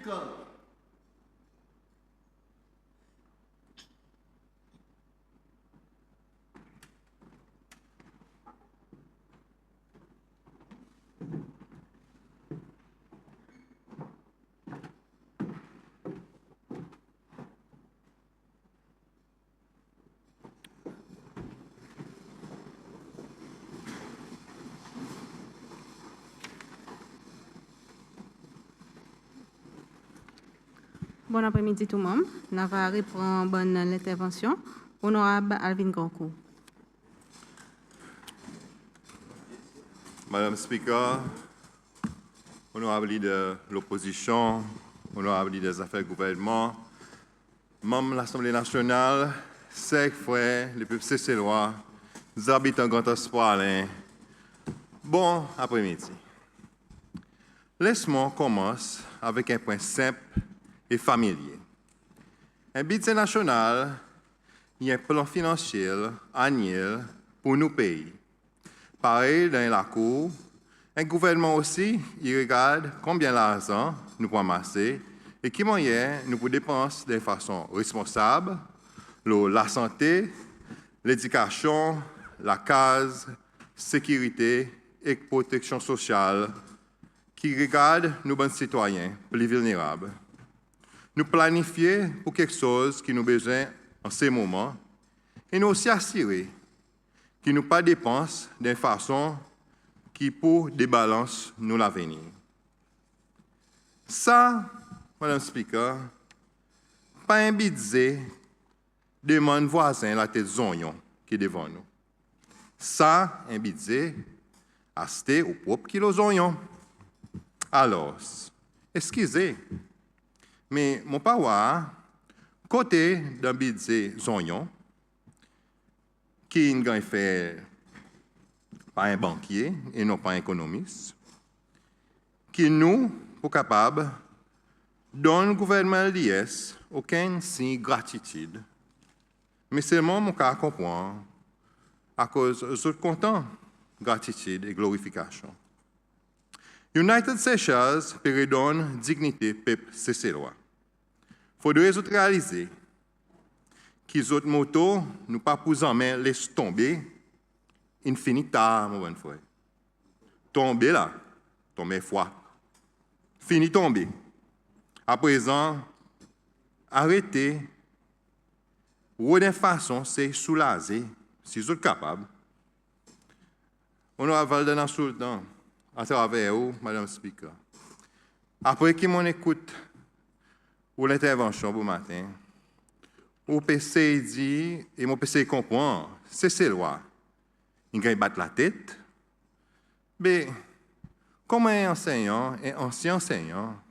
speaker. Bon après-midi tout le monde. On va reprendre l'intervention. Honorable Alvin Goncourt. Madame Speaker, honorable leader de l'opposition, honorable leader des affaires gouvernement, membres de l'Assemblée nationale, chers frères, les peuples cécélois, les habitants Grand Espoir, bon après-midi. Laisse-moi commencer avec un point simple et familier. Un budget national, il y a un plan financier annuel pour nos pays. Pareil, dans la Cour, un gouvernement aussi, il regarde combien d'argent nous pouvons amasser et quels moyens nous pouvons dépenser de façon responsable, la santé, l'éducation, la case, sécurité et protection sociale, qui regardent nos bons citoyens plus vulnérables. Nous planifier pour quelque chose qui nous besoin en ces moments et nous aussi assurer qui nous pas dépense d'une façon qui pour débalance nous l'avenir. Ça, Madame Speaker, pas un budget demande voisin la tête zonion qui est devant nous. Ça, un budget acheté au propre kilo zonion. Alors, excusez, mais mon parois, côté d'un budget zonion, qui est fait par un banquier et non pas un économiste, qui nous, pour capable, donne le gouvernement l'IS aucun signe de gratitude. Mais seulement mon cas comprend à cause de ce content, gratitude et glorification. United Seychelles péridonne dignité peuple cécélois. Il faudrait réaliser qu'ils autres motos, nous pas pour en main, laissent tomber, infinita, mon bon frère. Tomber là, tomber foi. Fini tomber. À présent, arrêtez. Ou d'une façon, c'est soulager, si vous êtes capable. On a Valdana Sultan, à travers vous, Madame Speaker. Après que mon écoute ou l'intervention pour matin, au PC dit, et mon PC comprend, c'est ces lois. Il gagne battre la tête. Mais, comme un enseignant, un ancien enseignant,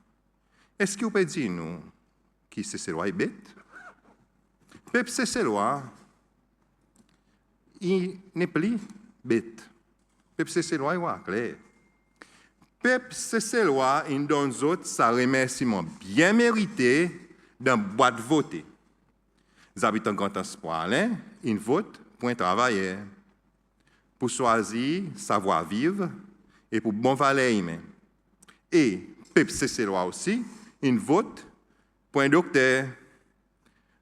est-ce que vous pouvez dire nous qui c'est ces lois est bête? Peuple c'est ces lois, il n'est plus bête. Peuple c'est ces lois, il est clair. Peuple c'est ces lois, il donne aux autres sa remerciement bien mérité dans boîte voter. Les habitants de Grand Espoir, ils votent pour un travailleur, pour choisir savoir-vivre et pour bon valet humain. Et, peuple cécélois aussi, ils votent pour un docteur.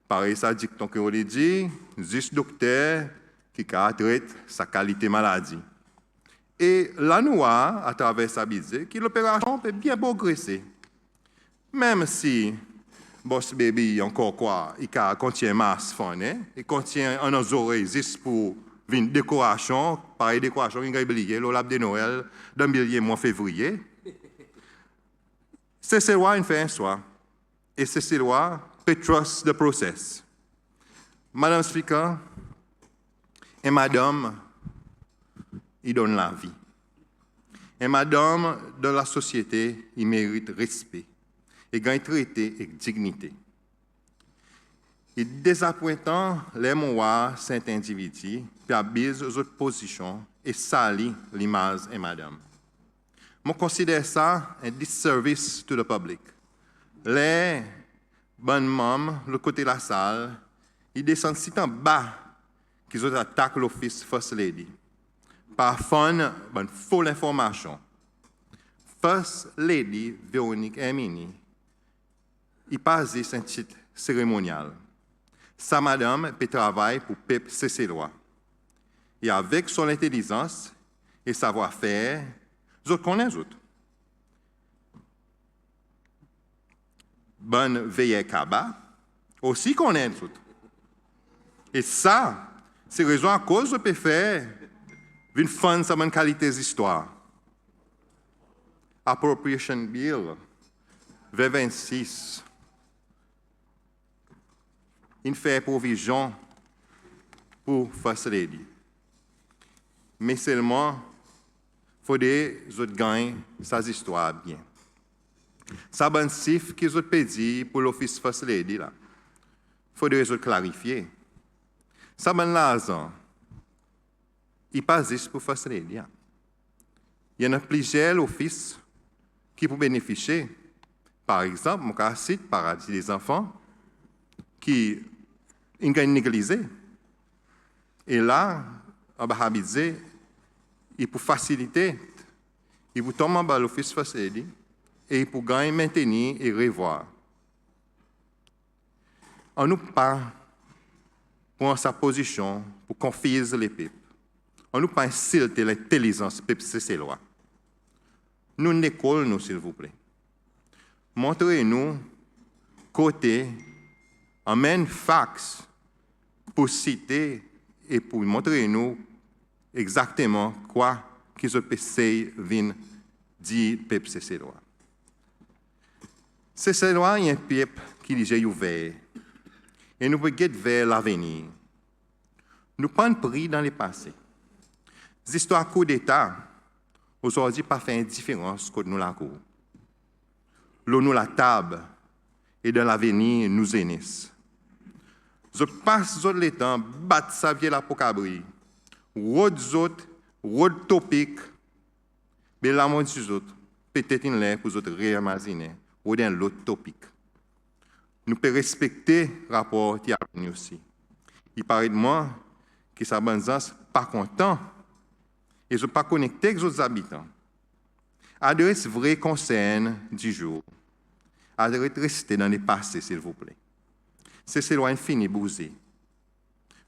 Pareil, ça dit que on dit, juste docteur qui traite sa qualité maladie. Et la noix, à travers sa budget, que l'opération peut bien progresser. Même si Boss Baby, encore quoi, il contient masse fun, il contient un nos oreilles juste pour une décoration, pareil décoration, il a oublié, le lab de Noël, dans le mois février. C'est loi, il fait un soir. Et c'est loi, peut trust the process. Madame Speaker, et madame, il donne la vie. Et madame, dans la société, il mérite respect. Et gagne traité avec dignité. Il est désappointant les mois cet individu qui abuse aux autres positions et salit l'image et madame. Je considère ça un disservice to the public. Les bonnes membres, le côté de la salle, ils descendent si en bas qu'ils attaquent l'office First Lady. Par fond, bonne fausse information. First Lady Véronique Hermini il passe un titre cérémonial. Sa madame peut travailler pour peuple cécélois. Et avec son intelligence et savoir-faire, vous connaissez autres. Bonne veille Kaba, aussi connaissent autres. Et ça, c'est raison à cause de peut faire une fan sa bonne qualité d'histoire. Appropriation Bill, V26, il fait provision pour First Lady. Mais seulement, il faut que les autres gagnent sa histoire bien. Ça bonne chiffre qu'ils ont payé pour l'office First Lady là. Il faut que les autres clarifier. Ça bonne l'argent. Il passe juste pour First Lady. Il y en a plusieurs offices qui peuvent bénéficier. Par exemple, mon cas cite Paradis des enfants qui ont négligé. Et là, on va habiter, il peut faciliter, il peut tomber dans l'office facile et il peut gagner, maintenir et revoir. On ne peut pas prendre sa position pour confier les peuples. On ne peut pas insulter l'intelligence des peuples, c'est loi. Nous n'école, nous, s'il vous plaît. Montrez-nous côté, amène fax pour citer et pour montrer-nous exactement quoi qu'ils ont essayé de dire peuple cécélois. Cécélois, il y a un peuple qui est ouvert. Et nous pouvons guetter vers l'avenir. Nous prenons pris dans le passé. Les histoires coup d'État, aujourd'hui, pas fait une différence contre nous la cour. L'eau nous la table et dans l'avenir, nous aînés. Je passe le temps, battre sa vieille la pocabri, road topic, mais la moitié des autres, peut-être une l'air pour les autres réimaginer, ou d'un l'autre topic. Nous pouvons respecter le rapport qui a venu aussi. Il paraît de moi que sa banzance pas content et je pas connecté avec les autres habitants. Adresse vrai concerne du jour. Adresse rester dans les passés, s'il vous plaît. C'est loin fini bousé.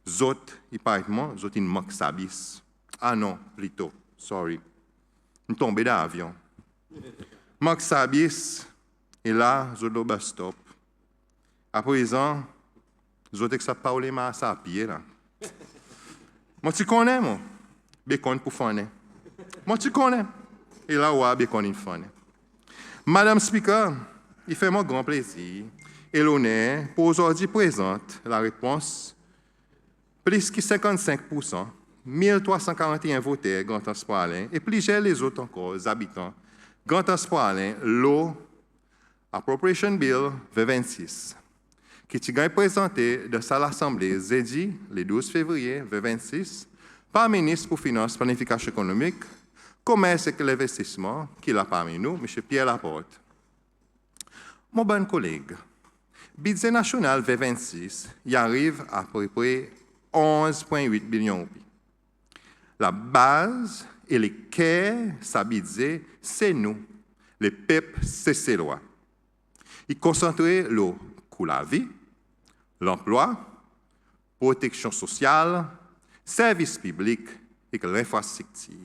Zot, il paraît de moi, zot, il manque sabis. Ah non, plutôt, sorry. Nous tombons dans l'avion. Manque sabis, et là, zot au bus stop. À présent, zot, que ça parle ma à pied là. Moi, tu connais, moi? Bacon pour faner. Moi, tu connais? Et là, ouais, bacon in faner. Madame Speaker, il fait mon grand plaisir et l'honneur pour aujourd'hui présente la réponse. Plus que 55%, 1341 voteurs, Grand Espoir-Alain, et plusieurs les autres encore, les habitants. Grand Espoir-Alain, l'eau, Appropriation Bill V26, qui est présenté dans l'Assemblée jeudi, le 12 février V26, par le ministre pour Finances, Planification économique, Commerce et l'investissement, qui est là parmi nous, M. Pierre Laporte. Mon bon collègue, budget national V26, il arrive à peu près 11,8 millions. La base et les cœurs, ça budget, c'est nous, les peuples cécélois. Il concentre le coût de la vie, l'emploi, protection sociale, services publics et l'infrastructure,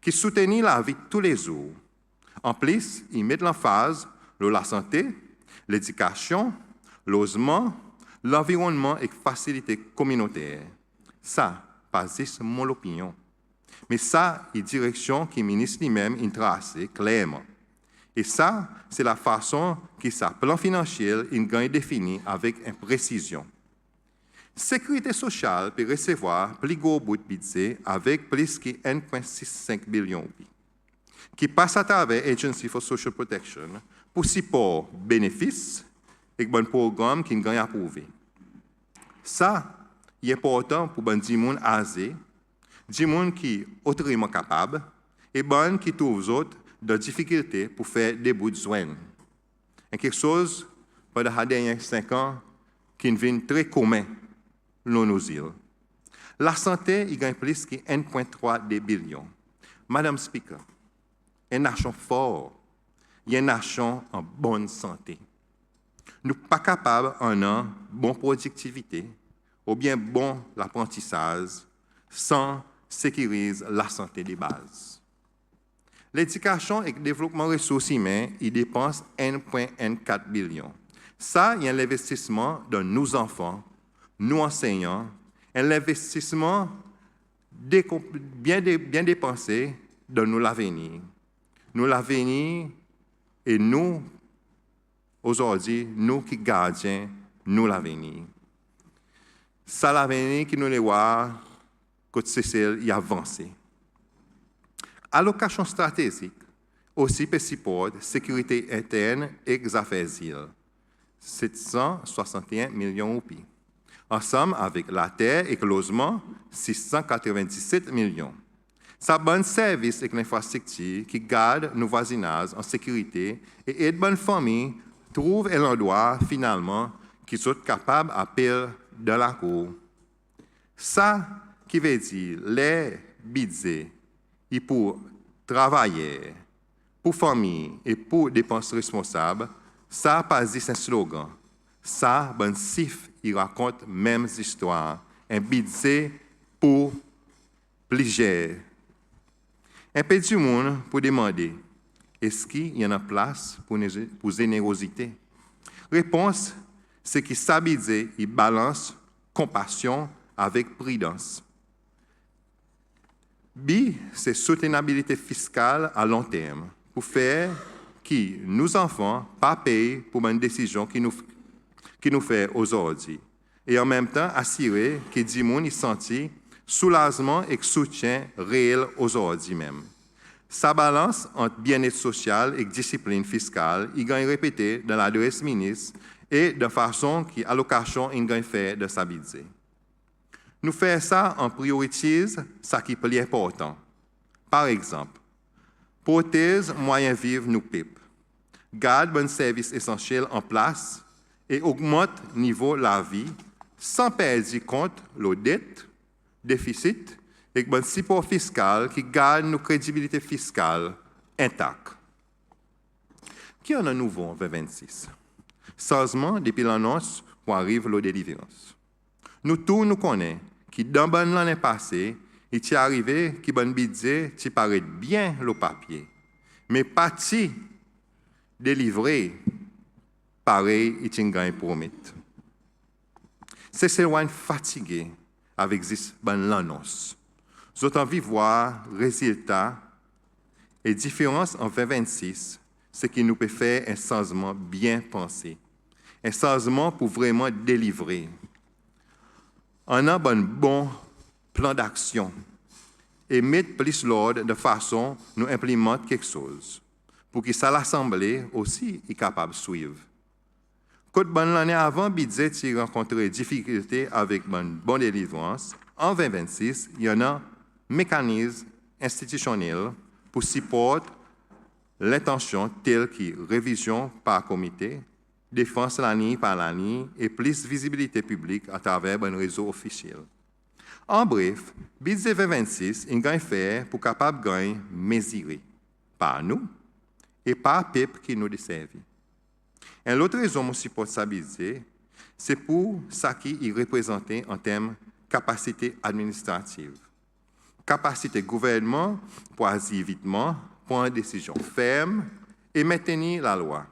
qui soutenir la vie de tous les jours. En plus, il met l'emphase sur la santé, l'éducation, logement, l'environnement et facilité communautaire. Ça, pas juste mon opinion. Mais ça, est direction que le ministre lui-même a tracée clairement. Et ça, c'est la façon que sa plan financier est défini avec une précision. Sécurité sociale peut recevoir plus gros bout de budget avec plus que 1,65 billion qui passe à travers Agency for Social Protection pour support bénéfices et bon programme qui gagne approuvé. Ça, est important pour bon monde âgé, du monde qui est autrement capable et bon qui trouve les autres de difficultés pour faire des bouts de soins. Et quelque chose pendant les derniers 5 ans qui devient très commun dans nos îles. La santé, il gagne plus que 1,3 billion. Madame Speaker, une nation forte, il y a une nation en bonne santé. Nous ne sommes pas capables en un bonne productivité ou bien bon l'apprentissage sans sécuriser la santé des bases. L'éducation et le développement des ressources humaines, ils dépensent 1,4 billion. Ça, il y a l'investissement dans nos enfants, nos enseignants, un investissement bien dépensé dans nous l'avenir. Nous l'avenir et nous, aujourd'hui, nous qui gardiens, nous l'avenir. Ça l'avenir qui nous les voit, que Cécile y avance. Allocation stratégique, aussi pour support, sécurité interne et affaires îles. 761 millions de roupies. Ensemble avec la terre et le logement, 697 millions. Ça bonne service et l'infrastructure qui garde nos voisinages en sécurité et aide bonne famille trouve un endroit finalement qui sont capables d'appeler dans la cour. Ça qui veut dire les budgets et pour travailler, pour famille et pour dépenses responsables, ça pas dit un slogan. Ça, bon chiffre, il raconte mêmes histoires. Un budget pour plusieurs. Un peu du monde pour demander, est-ce qu'il y en a place pour générosité? Réponse, c'est que ça budget, il balance compassion avec prudence. B, c'est soutenabilité fiscale à long terme, pour faire que nos enfants ne pas payent pour une décision qui nous fait aujourd'hui. Et en même temps, assurer que les gens y sentent soulagement et soutien réel aujourd'hui même. Sa balance entre bien-être social et discipline fiscale, il gagne répété dans l'adresse ministre et de façon qui allocation il gagne fait de sa budget. Nous faisons ça en priorise ce qui est plus important. Par exemple, prothèse moyen vivre nous pipe. Garde bon service essentiel en place et augmente niveau la vie sans perdre compte la dette, déficit et bon support fiscal qui garde nos crédibilité fiscale intacte. Qui en a nouveau en 2026? Changement depuis l'annonce pour arriver la délivrance. Nous tous nous connaissons qui dans l'année passée, il est arrivé que bon budget qui paraît bien le papier, mais parti délivré pareil il est gain promis. C'est loin fatigué avec cette bonne annonce. J'ai envie de voir résultat et différence en 2026, ce qui nous peut faire un changement bien pensé, un changement pour vraiment délivrer. On a un bon plan d'action et mettre plus l'ordre de façon nous implémenter quelque chose pour que ça l'Assemblée aussi est capable de suivre. Quand l'année avant, budget a rencontré des difficultés avec une bonne délivrance, en 2026, il y en a un mécanisme institutionnel pour supporter l'intention telle que révision par comité, défense l'année par l'année et plus visibilité publique à travers un réseau officiel. En bref, budget 2026 est un fait pour capable gagner mesuré par nous et par le peuple qui nous desservit. Et l'autre raison que je supporte ce budget, c'est pour ce qui est représenté en termes de capacité administrative. Capacité gouvernement pour agir vitement, prendre une décision ferme et maintenir la loi.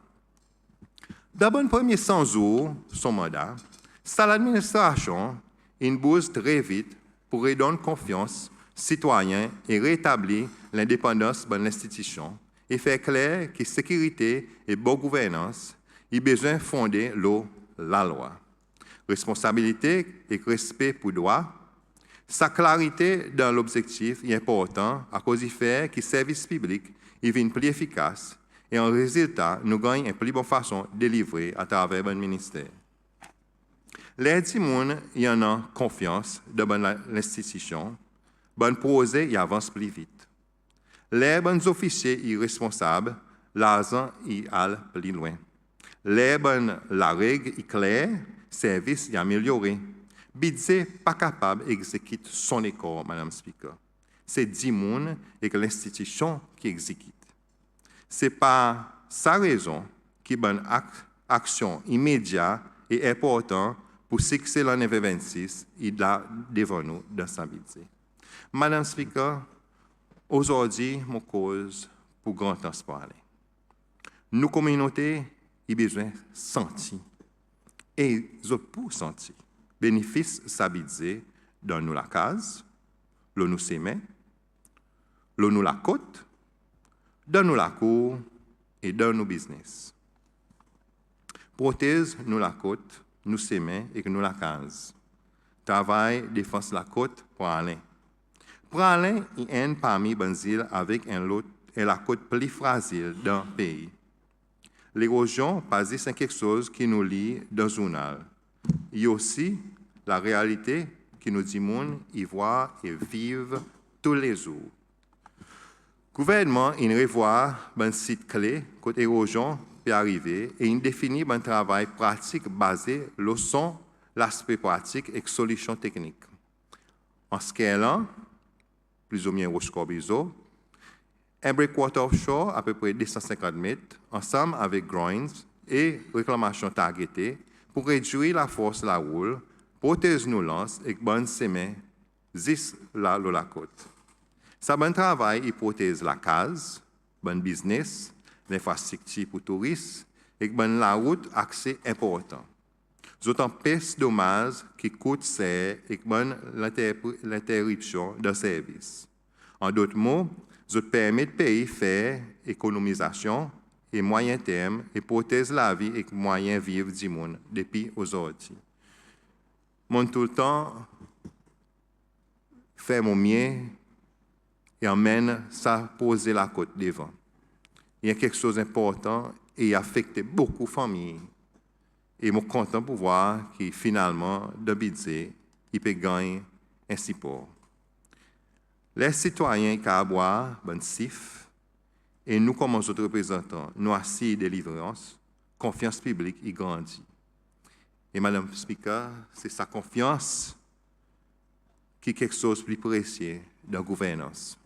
Dans le premier 100 jours, son mandat, c'est l'administration une bourse très vite pour redonner confiance aux citoyens et rétablir l'indépendance de l'institution et faire clair que sécurité et bonne gouvernance ont besoin de fonder la loi. Responsabilité et respect pour droit. Sa clarité dans l'objectif est importante à cause du fait que le service public est plus efficace et en résultat, nous gagnons une plus bonne façon de délivrer à travers le ministère. Les gens y en ont confiance dans l'institution, bon projet y avance plus vite. Les bons officiers y responsables, l'argent y alle plus loin. La règle est claire, le service est amélioré. Budget pas capable d'exécuter son école, Madame Speaker. C'est 10 personnes et que l'institution qui exécute. Ce n'est pas sa raison qui est bon acte action immédiate et importante pour succès l'année 2026 et là devant nous dans stabilité. Madame Speaker, aujourd'hui, mon cause pour grand temps parler. Nous, communautés, avons besoin de sentir et pour sentir bénéfice stabilité dans nous la case, dans nous semer, dans nous la côte, dans nous la cour et dans nos business. Prothèse nous la côte, nous semer et nous la case. Travail, défense la côte pour aller. Pour aller, il y a un parmi les avec un lot et la côte plus fragile dans le pays. L'érosion, c'est quelque chose qui nous lie dans le journal. Il y a aussi la réalité qui nous dit monde y voit et vivent tous les jours. Le gouvernement il revoit un site clé côté érosion peut arriver et il définit un travail pratique basé sur l'aspect pratique et solutions techniques. En ce cas-là, plus ou moins Roche-Corbizo, un breakwater offshore à peu près 250 mètres, ensemble avec groins et réclamation targetée pour réduire la force de la roule, protéger nos lances et bonne semaine jusqu'à la côte. Ça bon travail, il protège la case, bon business, l'infrastructure pour touristes et bon la route accès important. D'autant plus dommages qui coûtent c'est et bon l'interruption de service. En d'autres mots, ça permet de pays faire économisation et moyen terme et protège la vie et moyen vivre du monde depuis aujourd'hui. Mon tout le temps fait mon mieux et emmène ça poser la côte devant. Il y a quelque chose d'important et il affecte beaucoup de familles. Et je suis content pour voir que finalement, de budget, il peut gagner un support. Les citoyens qui aboient, ben sif, et nous, comme autres représentants, nous assis de délivrance, confiance publique, il grandit. Et Madame Speaker, c'est sa confiance qui est quelque chose de plus précieux dans la gouvernance.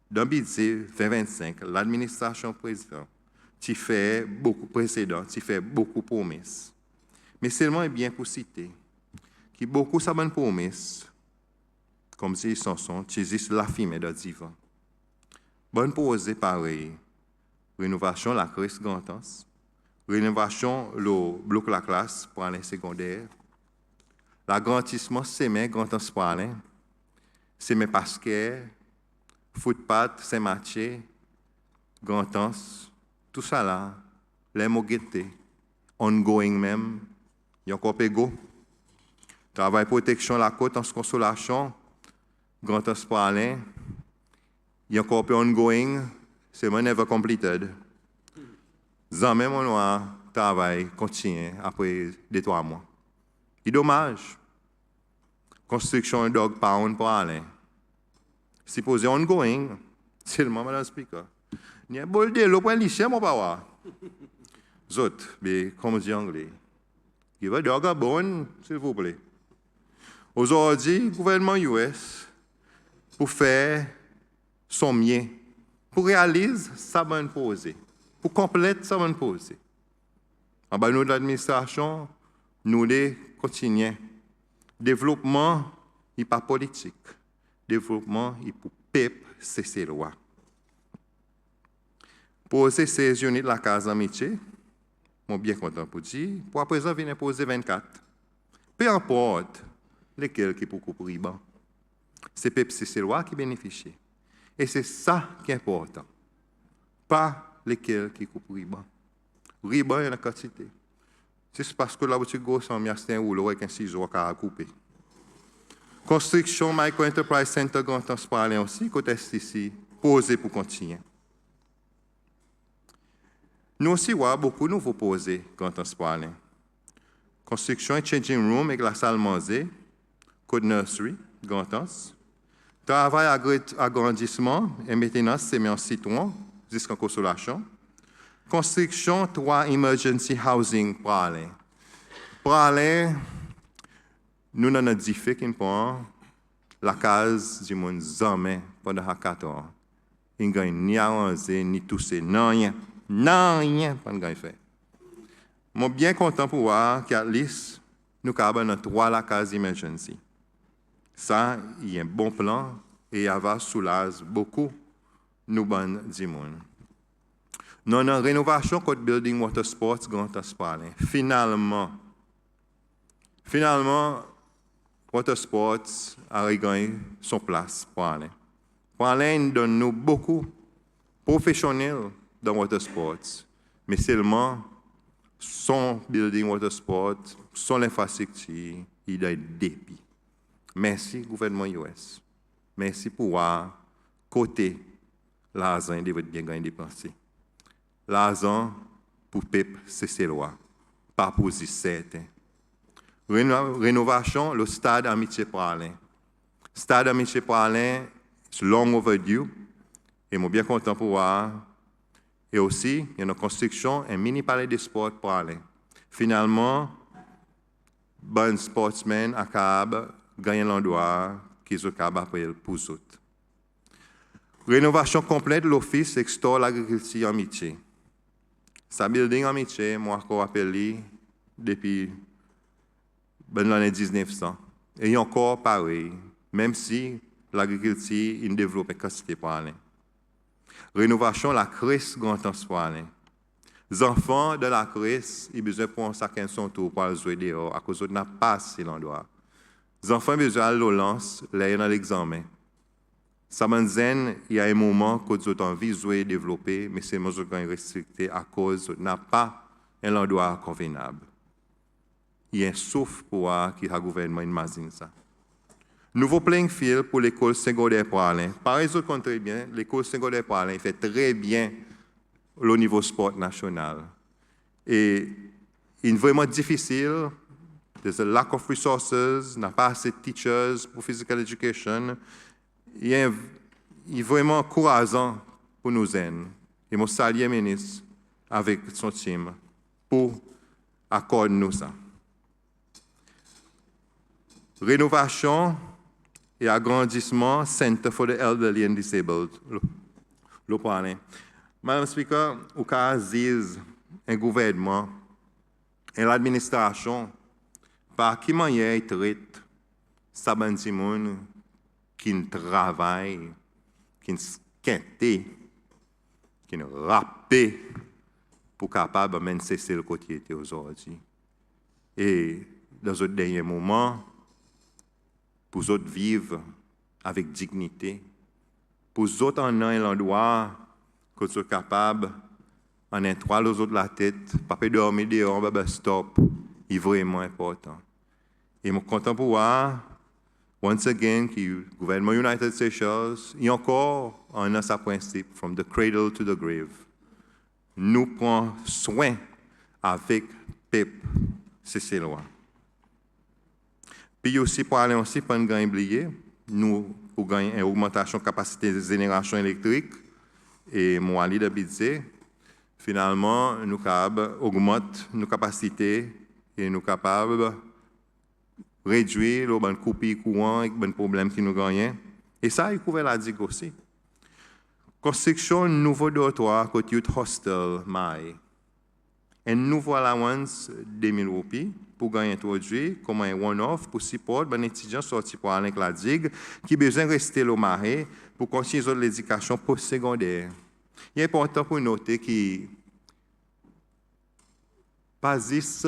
Dans le budget 2025, l'administration présidente, tu fais beaucoup précédent, tu fais beaucoup de promesses. Mais seulement est bien pour citer que beaucoup de bonnes promesses, comme si ils sont, tu juste la fumée de divan. Bonne posée pareil, rénovation la classe grandance, rénovation le bloc la classe pour aller secondaire, l'agrandissement semaine grandance pour aller, semaine pasquet, footpath, Saint-Mathieu, grandance, tout ça là, les mots guettés, ongoing même, il y a encore pégo. Travail protection la côte en consolation, grand espoir, il y a encore ongoing, c'est never completed. Jamais mon travail continue après 2-3 mois. C'est dommage. Construction de dog pound pour aller. Supposé ongoing, seulement Madame Speaker. Il y a un bol de l'eau pour licher, mon papa. Zot, mais comme dit anglais. Give a dog a bone, s'il vous plaît. Aujourd'hui, le gouvernement US, pour faire son mieux, pour réaliser sa bonne posée, pour compléter sa bonne posée. En bas de l'administration, nous devons continuer. Développement, il n'est pas politique. Développement, il est pour peuple, c'est ses lois. Poser 16 unités de la case d'amitié, je suis bien content pour dire, pour à présent, venir poser 24. Peu importe lesquels qui pour couper riban. C'est peuple, c'est ses lois qui bénéficient. Et c'est ça qui est important. Pas lesquels qui coupent riban. Riban, il y a une quantité. C'est parce que là où tu go, sans c'est un rouleau avec un ciseau à couper. Construction Micro Enterprise Center Grand Transparent aussi, côté ici, posé pour continuer. Nous aussi, avons beaucoup de nouveaux posés Grand Transparent. Construction et changing room avec la salle manger, code nursery, Grand Trans. Travail agrandissement et maintenance, c'est en citron, jusqu'en consolation. Construction 3 emergency housing pour aller. Pour aller, nous n'avons pas dit qu'un point, la case du monde jamais pendant 4 ans. Il n'y a ni arrangé, ni toussé, non rien. Non rien, pas de fait. Je suis bien content pour voir qu'à least, nous avons 3 la case emergency. Ça, il y a un bon plan et il va soulager beaucoup nous bonnes du monde. Nous avons une rénovation de building water sports Grand Espoir. Finalement, water sports a gagné son place pour aller. Pour aller, nous donne beaucoup de professionnels dans water sports, mais seulement son building water sport, son infrastructure, il a dépit. Merci, gouvernement US. Merci pour voir côté l'argent de votre bien gagné dépensé. L'argent pour peuple, c'est loi, pas pour certains. Rénovation, le stade Amitié Pralin. Stade Amitié Pralin, c'est long overdue, et je suis bien content pour voir. Et aussi, il y a une construction, un mini palais de sport pour aller. Finalement, bon sportsmen à Cab gagnent l'endroit qu'ils ont capables pour eux autres. Rénovation complète de l'office extort l'agriculture amitié. Sa building amitié, moi, encore appelé depuis l'année 1900. Et encore pareil, même si l'agriculture est développée capacité pour aller. Rénovation la crèche Grand Espoir. Les enfants de la crèche, ils ont besoin de prendre chacun son tour pour aller jouer dehors à cause de n'a pas assez l'endroit. Les enfants ont besoin de l'olance, là dans l'examen. Ça m'enzen, il y a un moment que ils ont envie de jouer et développer, mais c'est mesures restrictées à cause de n'a pas un endroit convenable. Il y a un souffle pour voir qui le gouvernement imagine ça. Nouveau playing field pour l'école secondaire pour Alain. Par exemple, compte très bien, l'école secondaire pour Alain fait très bien au niveau sport national. Et il est vraiment difficile. There's a lack of resources, n'a pas assez de teachers pour physical education. Il est vraiment encourageant pour nous. Et je salue le ministre avec son team pour accorder nous ça. Rénovation et agrandissement Center for the Elderly and Disabled. Le point. Madame Speaker, au cas où un gouvernement et l'administration, par qui manière traite ça monde qui ne travaille, qui ne skinte, qui ne rappe pour capable de cesser le côté aujourd'hui. Et dans un dernier moment, pour les autres vivre avec dignité, pour les autres en un l'endroit que sont capables en un trois les autres la tête, pas dormir dehors, stop, c'est vraiment important. Et je suis content pour voir, once again, que le gouvernement United Seychelles, il y a encore un sa principe, from the cradle to the grave. Nous prenons soin avec peuple, c'est loin. Puis aussi, pour aller aussi, pour ne oublier, nous, pour gagner une augmentation de capacité de génération électrique, et mon allié de budget, finalement, nous sommes capables d'augmenter nos capacités et nous sommes capables de réduire le coupé courant et les problèmes que nous gagnons. Et ça, il couvre la digue aussi. Construction de nouveaux dortoirs côté Youth Hostel, Maï. Un nouveau allowance de 2 000 roupies pour gagner introduit comme un one-off pour supporter un étudiant sorti pour aller avec la digue qui a besoin de rester au marais pour continuer l'éducation postsecondaire. Il est important pour noter que pas 10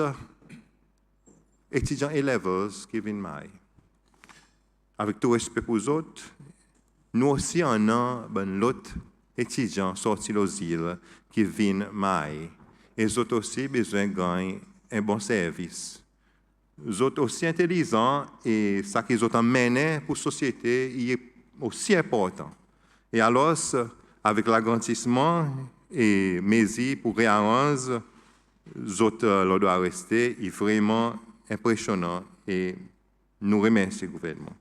étudiants élèves qui viennent maï. Avec tout respect pour les autres, nous aussi en avons l'autre étudiant sorti aux îles qui viennent maï. Et les autres aussi besoin de gagner un bon service. Les autres aussi intelligents et ça qu'ils ont amené pour la société est aussi important. Et alors, avec l'agrandissement et mesures pour réarranger, les autres leur doivent rester est vraiment impressionnant et nous remercions le gouvernement.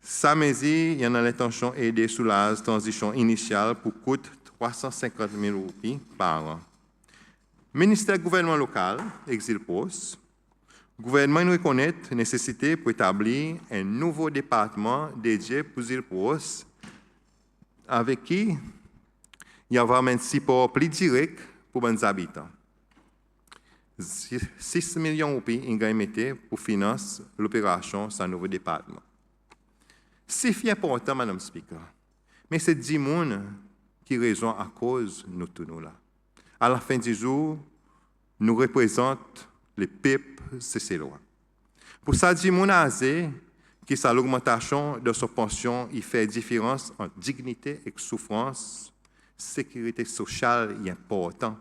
Sa mesure, il y en a l'intention d'aider sous la transition initiale pour coûter 350 000 roupies par an. Ministère du gouvernement local, Exilpost, le gouvernement reconnaît la nécessité pour établir un nouveau département dédié pour Exilpost, avec qui il y aura un support plus direct pour les habitants. 6 millions de roupies ont mis pour financer l'opération de ce nouveau département. C'est important, Madame Speaker, mais c'est 10 personnes qui raison à cause de nous tous là. À la fin du jour, nous représentons les peuples cécélois. Pour ça, 10 personnes a dit que l'augmentation de sa pension il fait différence entre dignité et souffrance, sécurité sociale est important.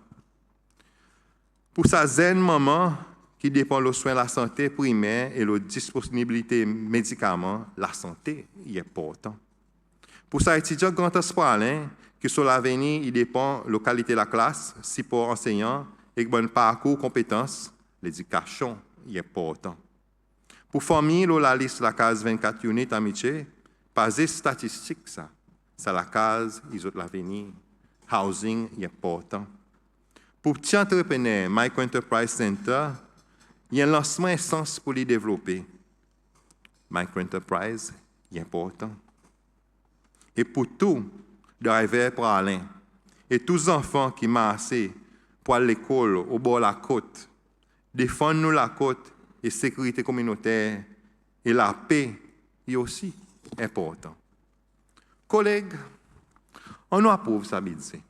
Pour ça, zen maman qui dépend de soins de la santé primaire et de la disponibilité des médicaments, la santé est important. Pour ça, étudiant grand espoir, que sur l'avenir, il dépend de la qualité de la classe, support enseignant et de bon parcours, compétences, l'éducation est important. Pour famille, la liste la case 24 units amitié, pas des statistiques ça. C'est la case, ils ont l'avenir. Housing est important. Pour petit entrepreneur, Micro Enterprise Center, il y a un lancement essence pour les développer. Micro Enterprise est important. Et pour tout, driver pour Alain, et tous les enfants qui marchent pour aller à l'école au bord de la côte, défendre nous la côte et sécurité communautaire et la paix est aussi important. Collègues, on nous approuve ça budget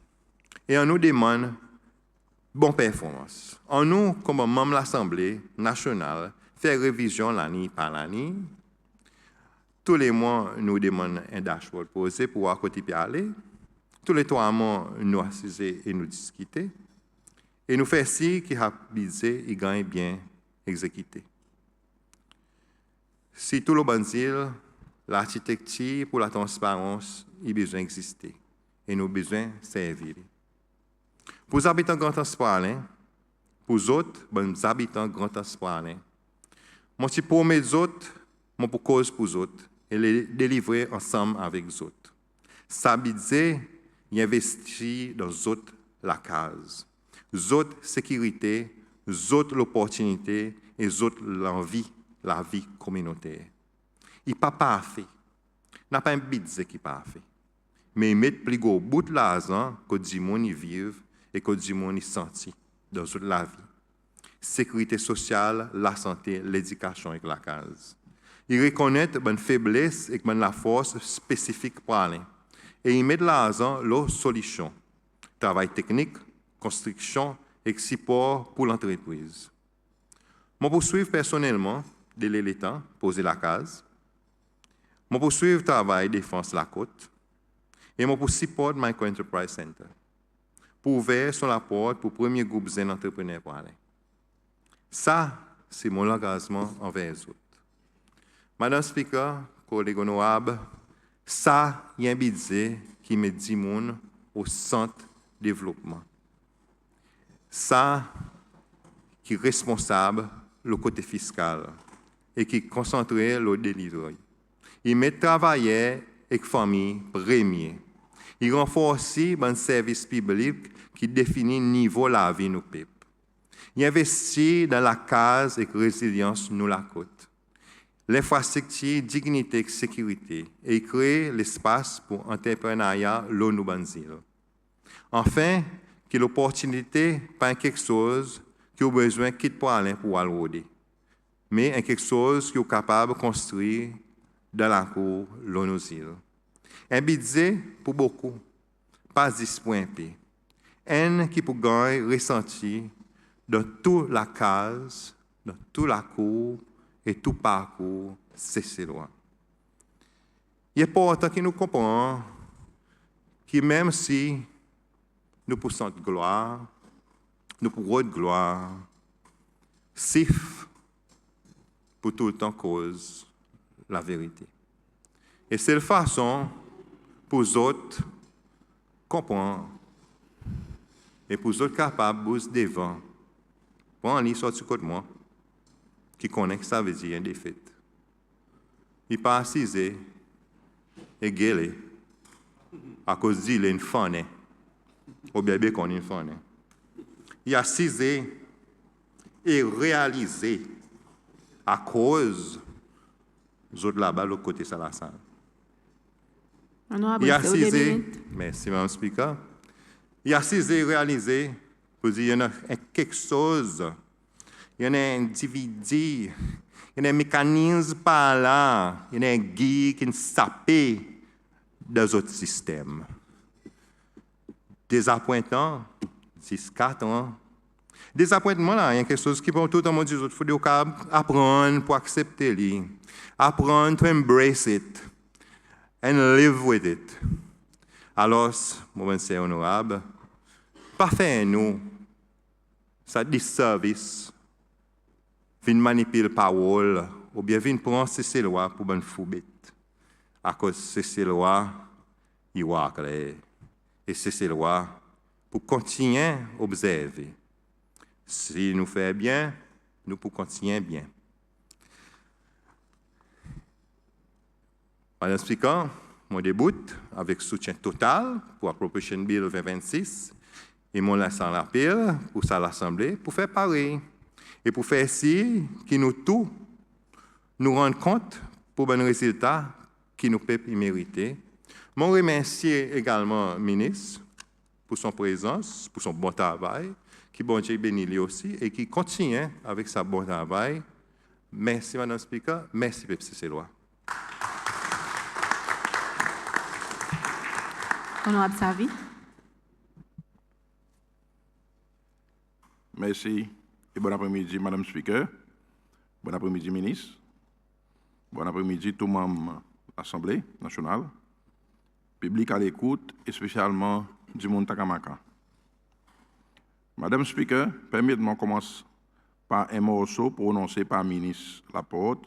et on nous demande bonne performance. On nous, comme membre de l'Assemblée nationale, faire révision l'année par l'année. Tous les mois, nous demandons un dashboard posé pour voir côté puis aller. Tous les 3 mois, nous assiser et nous discuter. Et nous faisons si qui a budget et gagne bien exécuté. Si tout le banzil, l'architecture pour la transparence, il a besoin d'exister. Et nous avons besoin de servir. Pour les habitants de Grand Espoir, pour les autres, les habitants de Grand Espoir, je suis pour mes autres, je pour cause pour les autres, et les délivrer ensemble avec les autres. Ça veut dire investir dans les autres la case, les autres sécurité, les autres l'opportunité et les autres l'envie, la vie communautaire. Il n'est pas parfait. Il n'a pas un budget qui est parfait. Mais il met plus gros bout de l'argent que du monde y vivent et que du monde y sentit dans la vie. Sécurité sociale, la santé, l'éducation et la case. Il reconnaît une faiblesse et la force spécifique pour aller. Et il met de l'argent dans la solution. Travail technique, construction et support pour l'entreprise. Je poursuis personnellement de l'État, poser la case. Je poursuis le travail défense la côte. Et je poursuis support Micro Enterprise Center. Pour ouvrir sur la porte pour le premier groupe d'entrepreneurs pour aller. Ça, c'est mon engagement envers les autres. Madame Speaker, collègues honorables, ça, il y a un budget qui met 10 personnes au centre de développement. Ça, qui est responsable le côté fiscal et qui est concentré le delivery. Il met travailleurs et familles premiers. Il renforce aussi un service public qui définit le niveau de la vie de nos peuples. Il investit dans la case et la résilience de la côte. L'infrastructure, dignité et sécurité et crée l'espace pour l'entrepreneuriat l'ONU Banzil. Enfin, que l'opportunité pas quelque chose qui a besoin quitte pour aller pour aller, mais quelque chose qui est capable de construire dans la cour l'ONU. Un budget pour beaucoup, pas 10 points P. Un qui peut gagner ressenti dans toute la case, dans toute la cour et tout parcours, c'est loin. Il est important que nous comprenions que même si nous poussons de gloire, nous pourrons de gloire, sif pour tout le temps cause la vérité. Et c'est la façon pour les autres comprendre et pour les autres capables de devant. Pour en sortir du côté de moi, qui connaît que ça veut dire une défaite. Il n'est pas assisé et gueulé à cause d'il est une femme, ou bien qu'on est une femme. Il est assisé et réalisé à cause des autres là-bas, de l'autre côté de la salle. Il est assisé, merci Mme Speaker, il est assisé et réalisé pour dire qu'il y a quelque chose, il y a un individu, il y a un mécanisme par là, il y a un guide qui est sapé dans autres systèmes. Désappointant, 6-4 ans. Désappointement, là, il y a quelque chose qui peut tout le monde dire, il faut apprendre pour accepter lui, apprendre to embrace it and live with it. Alors, mon c'est honorable, pas faire nous, ça disservice, vin manipuler parole, ou bien vin prendre ces lois pour ben foubet. À cause de ces lois, il y a clair. Et ces lois pour continuer à observer. Si nous faisons bien, nous pouvons continuer bien. En expliquant, mon début avec soutien total pour Appropriation Bill 2026 et mon laissant l'appel pour ça l'Assemblée pour faire pareil et pour faire ainsi que nous tous nous rendons compte pour un résultat qui nous peut mériter. Je remercie également le ministre pour son présence, pour son bon travail, qui bon Dieu bénit lui aussi et qui continue avec sa bon travail. Merci, Madame le Speaker. Merci, Pepsi Célois. Honorable Savi. Merci et bon après-midi, Madame le Speaker. Bon après-midi, ministre. Bon après-midi, tout membre de l'Assemblée nationale. Public à l'écoute et spécialement du monde Takamaka. Madame le Speaker, permettez-moi de commencer par un morceau prononcé par le ministre Laporte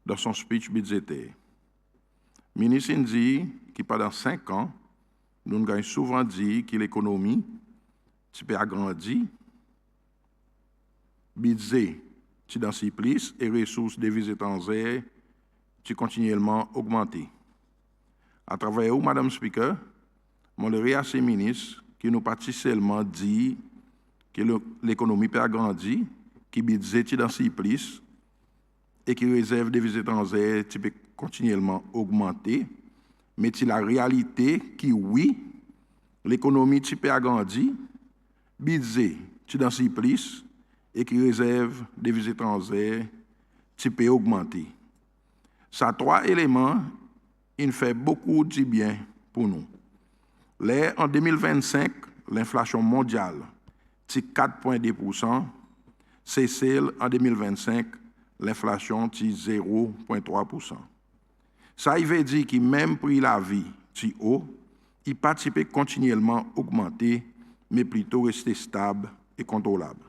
dans son speech budgétaire. Le ministre dit que pendant 5 ans, nous avons souvent dit que l'économie peut agrandir, budget qui dans ses plus et ressources devises étrangères qui continuellement augmenter. À travers vous, Madame Speaker, je voudrais à ces ministres qui nous pas seulement dit que l'économie peut agrandir, que le budget qui dans ses plus et que les réserves de devises étrangères peut continuellement augmenter, mais c'est la réalité qui, oui, l'économie peut agrandir, le budget qui dans ses plus et que les réserves de devises étrangères peut augmenter. Ces 3 éléments, il fait beaucoup de bien pour nous. En 2025, l'inflation mondiale, c'est 4,2%. C'est celle en 2025, l'inflation, c'est 0,3%. Ça veut dire que même prix la vie, c'est haut, il participe continuellement augmenter, mais plutôt rester stable et contrôlable.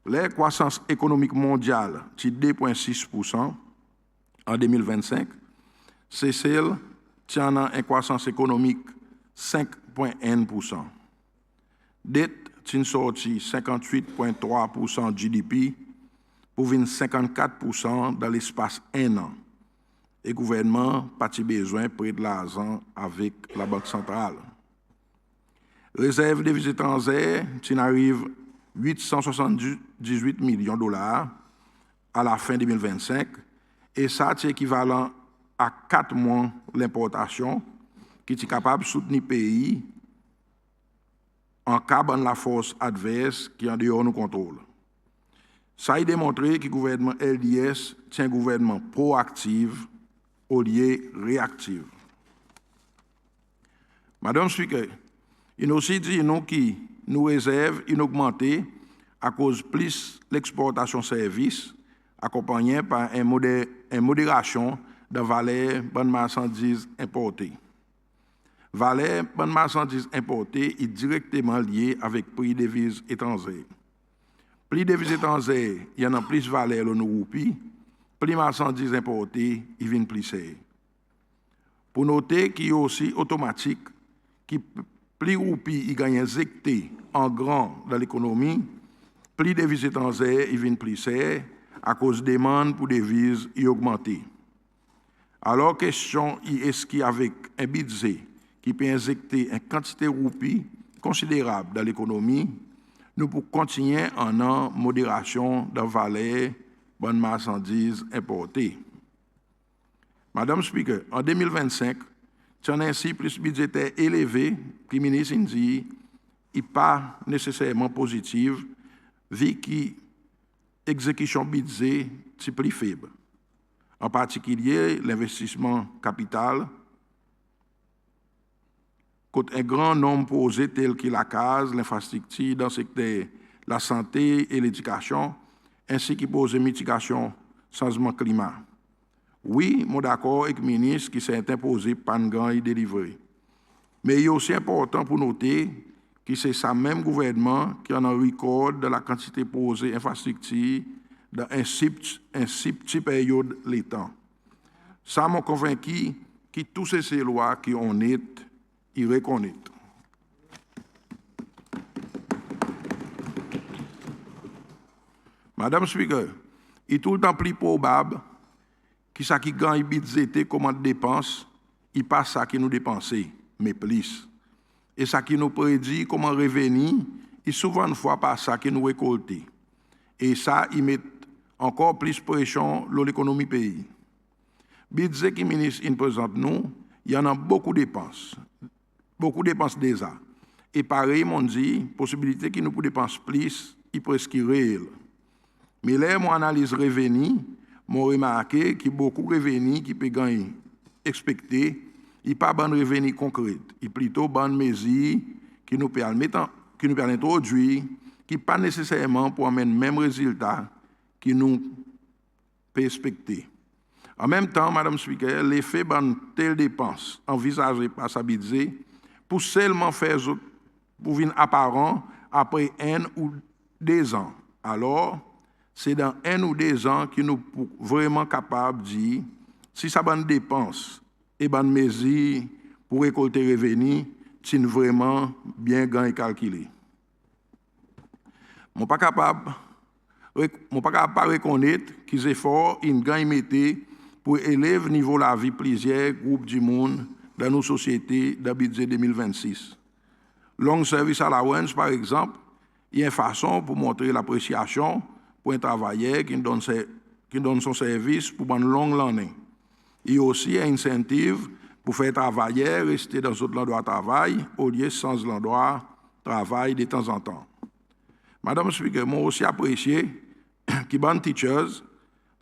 La croissance économique mondiale, c'est 2,6% en 2025. C'est celle qui en a une croissance économique 5,1%. Dette, qui sorti 58,3% GDP pour venir 54% dans l'espace 1 an. Et le gouvernement n'a pas besoin près de l'argent avec la Banque centrale. Réserve de devises étrangères, qui arrive 878 millions de dollars à la fin 2025. Et ça, c'est équivalent à 4 mois l'importation qui est capable de soutenir le pays en cas de la force adverse qui est en dehors de nos contrôles. Ça a démontré que le gouvernement LDS est un gouvernement proactif au lieu réactif. Madame Speaker, il nous aussi dit que nos réserves ont augmenté à cause plus l'exportation services accompagnée par une modération de valeur bonne marchandises importées. Valeur bonne marchandises importées est directement liée avec le prix des devises étrangères. Plus de devises étrangères, il y en a plus de valeur dans nos roupies, plus de marchandises importées, il vient plus cher. Pour noter qu'il y a aussi automatique, que plus de roupies il gagne injecté en grand dans l'économie, plus de devises étrangères, il vient plus cher à cause de demande pour devises y augmenter. Alors, question est-ce qu'avec un budget qui peut injecter une quantité de roupies considérable dans l'économie, nous pouvons continuer en modération de valeur bonnes marchandises importées. Madame Speaker, en 2025, c'est un ainsi plus budgétaire élevé, le ministre dit n'est pas nécessairement positive, vu que l'exécution budget est plus faible. En particulier, l'investissement capital coûte un grand nombre posé tel que la case, l'infrastructure dans le secteur la santé et l'éducation, ainsi que pose mitigation changement climat. Oui, je suis d'accord avec le ministre qui s'est imposé par un et délivré. Mais il est aussi important pour noter que c'est ce même gouvernement qui en a record de la quantité posée infrastructure dans un si petit période de temps. Ça m'a convaincu que tous ces lois qui ont été, ils reconnaissent. Madame Speaker, il est tout le temps plus probable que ça qui gagne budgété comme dépense, il pas ça qui nous dépenser, mais plus. Et ça qui nous prédit comment revenir, il souvent une fois pas ça qui nous récolter. Et ça, il met encore plus pression sur l'économie pays. Budget qui ministre il présente nous, il y en a beaucoup de dépenses déjà. Et pareil, on dit, possibilité qui nous pour dépenser plus, il presque réel. Mais là, mon analyse revenu, j'ai remarqué qu'il y a beaucoup de revenus qui peuvent gagner expectés, il n'y a pas de revenus concrets, il y a plutôt de mesures qui nous permettent d'introduire, qui ne pas nécessairement pour amener le même résultat que nous pouvons expecter. En même temps, Madame Speaker, l'effet de telle dépense envisagée par sa budget pour seulement faire pour venir apparent après 1 ou 2 ans. Alors, c'est dans 1 ou 2 ans que nous sommes vraiment capables de dire si ça bonne dépense et bonne mesure pour récolter revenus, c'est vraiment bien gagné calculé. Je ne suis pas capable de reconnaître que les efforts qu'ils gagnent pour élever le niveau de la vie de plusieurs groupes du monde dans nos sociétés dans le budget 2026. Long service allowance, par exemple, il y a une façon pour montrer l'appréciation pour un travailleur qui donne son service pour une longue année. Il y a aussi un incentive pour faire travailler rester dans un endroit de travail au lieu de changer l'endroit de travail de temps en temps. Madame Speaker, moi aussi apprécié que les teachers,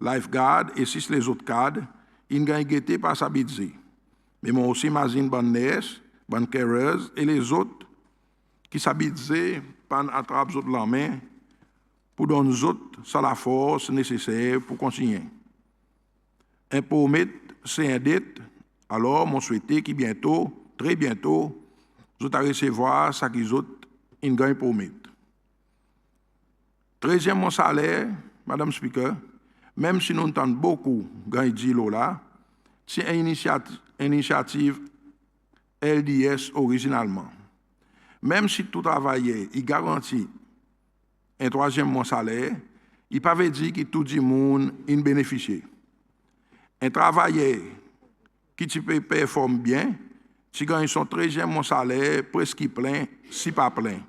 lifeguards et 6 les autres cadres, ils gagnent guetté par sa budget. Mais moi aussi imagine les nurses, les carers et les autres qui s'habituent par attraper les autres la main pour donner aux autres la force nécessaire pour continuer. Un permis, c'est un dette. Alors, je souhaite que bientôt, très bientôt, vous allez recevoir ce qu'ils ont gagnent permis. 13e mon salaire, Madame Speaker, même si nous entendons beaucoup gagner là, c'est une initiative LDS originalement. Même si tout travailleur il garantit un 3e mon salaire, il ne peut pas dire que tout le monde en bénéficie. Un travailleur qui performe bien, tu gagnes son 13e mon salaire presque plein, si pas plein.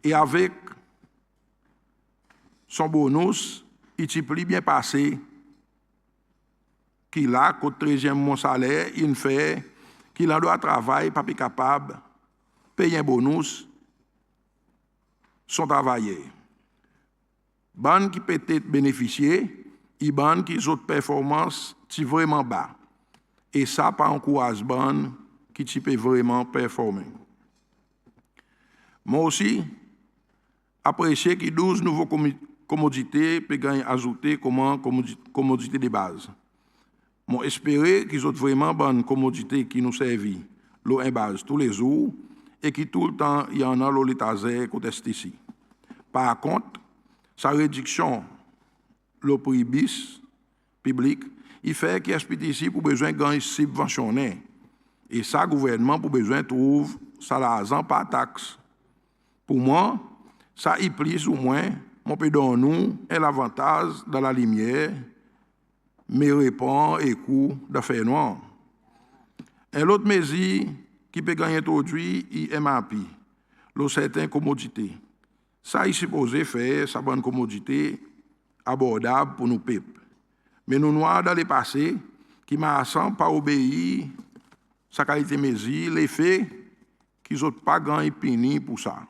Et avec son bonus, il est plus bien passé qu'il a, qu'au 13e mon salaire, il fait qu'il a doit travailler, pas capable de payer un bonus, son travailleur. Ban qui peut être bénéficié, et ban qui ont performance sont vraiment bas. Et ça, pas encourage ban qui peut vraiment performer. Moi aussi, apprécié que 12 nouveaux commodités peuvent gagner ajouter comme commodité de base. Moi, espérer qu'ils ont vraiment bonne commodité qui nous servent l'eau en base tous les jours et qui tout le temps il y en a l'eau l'étager côté ici. Par contre, sa réduction le prix bis public, il fait qu'il y a ici pour besoin de gagner subventionné. Et ça, le gouvernement pour besoin trouve ça l'argent par taxe. Pour moi, ça y plus ou moins, mon peut donner nous l'avantage dans la lumière, mais répond et coût d'affaires noires. Et l'autre mesure qui peut gagner introduit est MAP, le certaines commodités. Ça est supposé faire sa bonne commodité abordable pour nos peuples. Mais nous noirs dans le passé, qui m'a pas obéi sa qualité mesure, l'effet qu'ils n'ont pas gagné pini pour ça.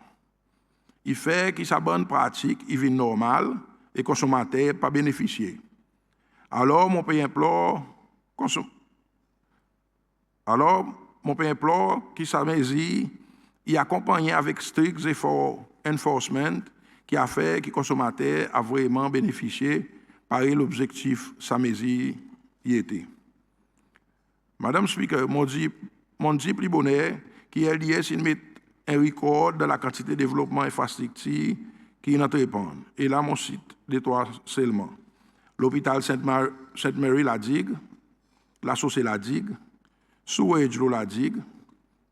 Il fait que sa bonne pratique, il vit normal et consommateur pas bénéficier. Alors, mon pays implore qui s'amène y accompagner avec stricts efforts enforcement qui a fait que le consommateur a vraiment bénéficié par l'objectif Samézi y était. Madame Speaker, mon dit plus bonheur qui est lié s'il met un record de la quantité de développement infrastructure qui n'entrepend. Et là, mon site de trois seulement. L'hôpital Sainte-Marie la digue, la Saucée la digue, Souedjlo la digue,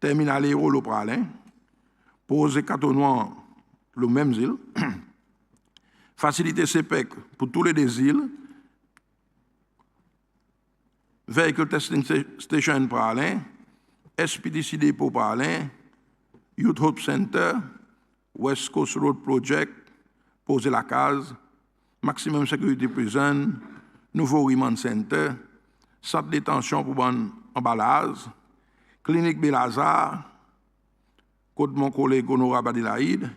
terminal Héro le Pralin, poser Catenoir le même île, faciliter CPEC pour tous les deux îles, Vehicle Testing Station Pralin, SPDC Depot Pralin, Youth Hope Center, West Coast Road Project, poser la case, Maximum Security Prison, Nouveau Remand Center, Centre de détention pour bon emballage, Clinique Belazar, côté mon collègue Honora Badilaïd,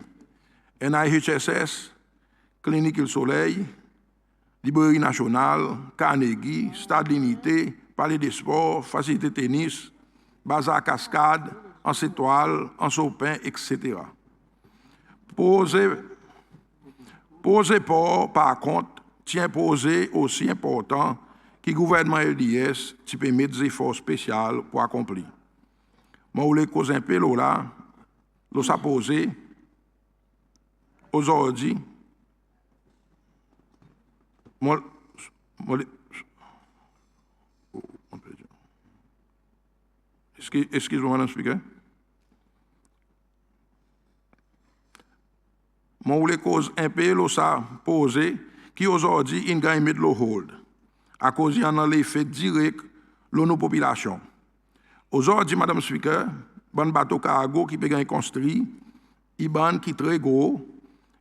NIHSS, Clinique Le Soleil, Librairie Nationale, Carnegie, Stade L'Unité, Palais des Sports, Facilité Tennis, Bazar Cascade, en Étoile, en Sopin, etc. Poser port, par contre, tient posé aussi important que le gouvernement LDS qui permet des efforts spéciaux pour accomplir. Moi, je voulais causer un peu là, l'on s'est posé aujourd'hui. Excuse-moi, Madame Speaker. Moi, je voulais causer un peu l'on s'est posé qui aujourd'hui, il gagne de l'eau hold. À cause il y en a l'effet direct de nos populations. Aujourd'hui, Madame Speaker, bon bateau cargo qui peut gagner construit, il ban qui très gros,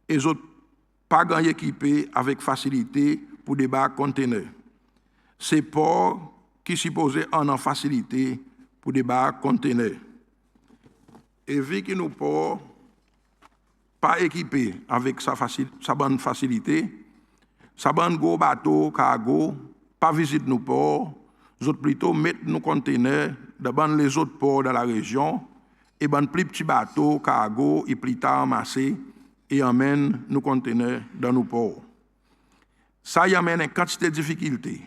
et les autres pas gagner équipé avec facilité pour débarquer conteneurs. C'est port qui supposé en facilité pour débarquer conteneurs. Et vu que nous ports pas équipés avec sa bonne facilité, sa bonne gros bateau cargo pas visite nos ports, nous autres plutôt mettre nos conteneurs devant les autres ports de la région et ban plus petits bateaux cargo et plus tard amassés et emmène nos conteneurs dans nos ports. Ça y amène une quantité de difficultés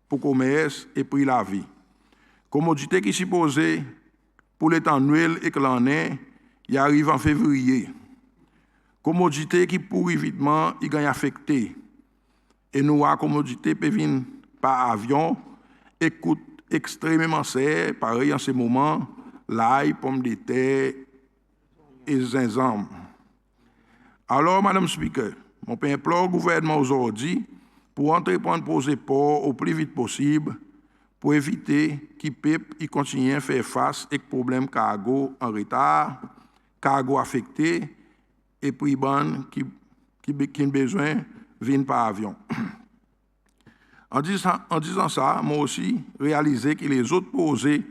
pour le commerce et pour la vie. Commodité qui supposée pour les temps Noël et que l'année, il arrive en février. Commodité qui pourrit vitement, il gagne affecté. Et nous, la commodité peut venir par avion et coûte extrêmement cher, pareil en ce moment, l'ail, pommes de terre et gingembre. Alors, Madame Speaker, mon père implore au gouvernement aujourd'hui pour entreprendre poser port au plus vite possible pour éviter qu'il puisse continuer à faire face aux problèmes cargo en retard, cargo affecté et puis ban qui ont besoin de venir par avion. En disant ça, moi aussi, réalisé que les autres posés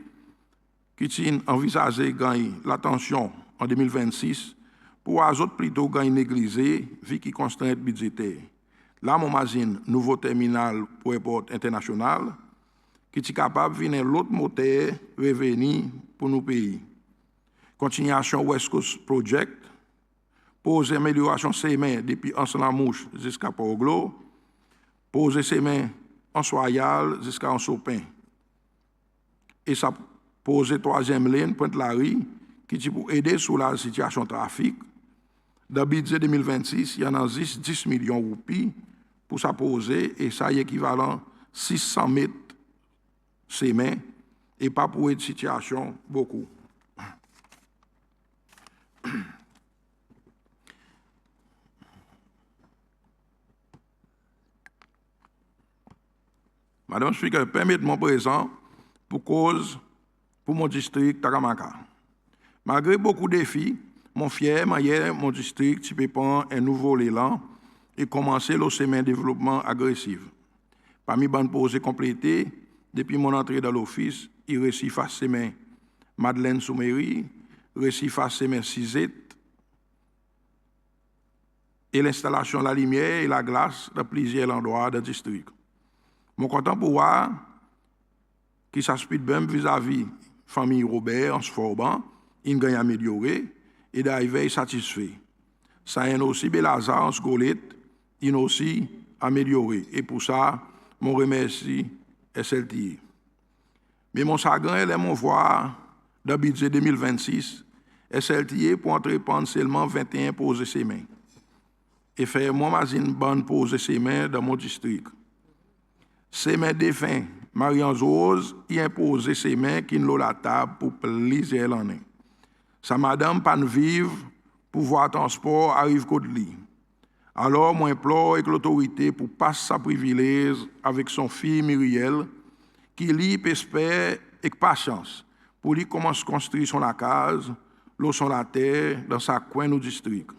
qui ont envisagé de gagner l'attention en 2026 pour les autres plutôt gagner négligé vu qu'ils contraintes budgétaires. Là, mon imagine nouveau terminal pour aéroport international qui est capable de venir l'autre moteur revenu pour nos pays. Continuation West Coast Project, poser amélioration Semen depuis Anse-la-Mouche jusqu'à Port-Glo, poser Semen en Soyal jusqu'à en Sopin. Et ça pose troisième ligne, Pointe-la-Rie, qui pour aider sur la situation de trafic. Dans le budget 2026, il y en a 10 millions de roupies pour ça poser, et ça est équivalent 600 mètres semaines, et pas pour une situation beaucoup. Madame Speaker, permettez-moi présent pour mon district Taramaka. Malgré beaucoup de défis, mon fier, mon district, tu peux prendre un nouveau élan et commencer le chemin de développement agressif. Parmi les bandes posées complétées, depuis mon entrée dans l'office, il réussit face semaine Madeleine Soumeri, récifage semen 6 et l'installation de la lumière et la glace dans plusieurs endroits du district. Je suis content pour voir que ça se bien vis-à-vis famille Robert en ce forban, il gagne amélioré et d'arriver satisfait. Ça est aussi Belazar en Scolette, il aussi amélioré. Et pour ça, je remercie SLTA. Mais mon chagrin, est mon voir dans le budget 2026, SLTA pour entreprendre seulement 21 poser ses mains. Et faire moi une bonne pose ses mains dans mon district. Ses mains défunts, Marianne Rose, y imposer ses mains qui n'ont la table pour plusieurs l'année. Sa madame pas vivre pour voir transport arrive côté lit. Alors, moi implore avec l'autorité pour passer sa privilège avec son fille Myriel, qui lit, espère et patience pour lui commencer à construire son case, son la terre dans sa coin au district.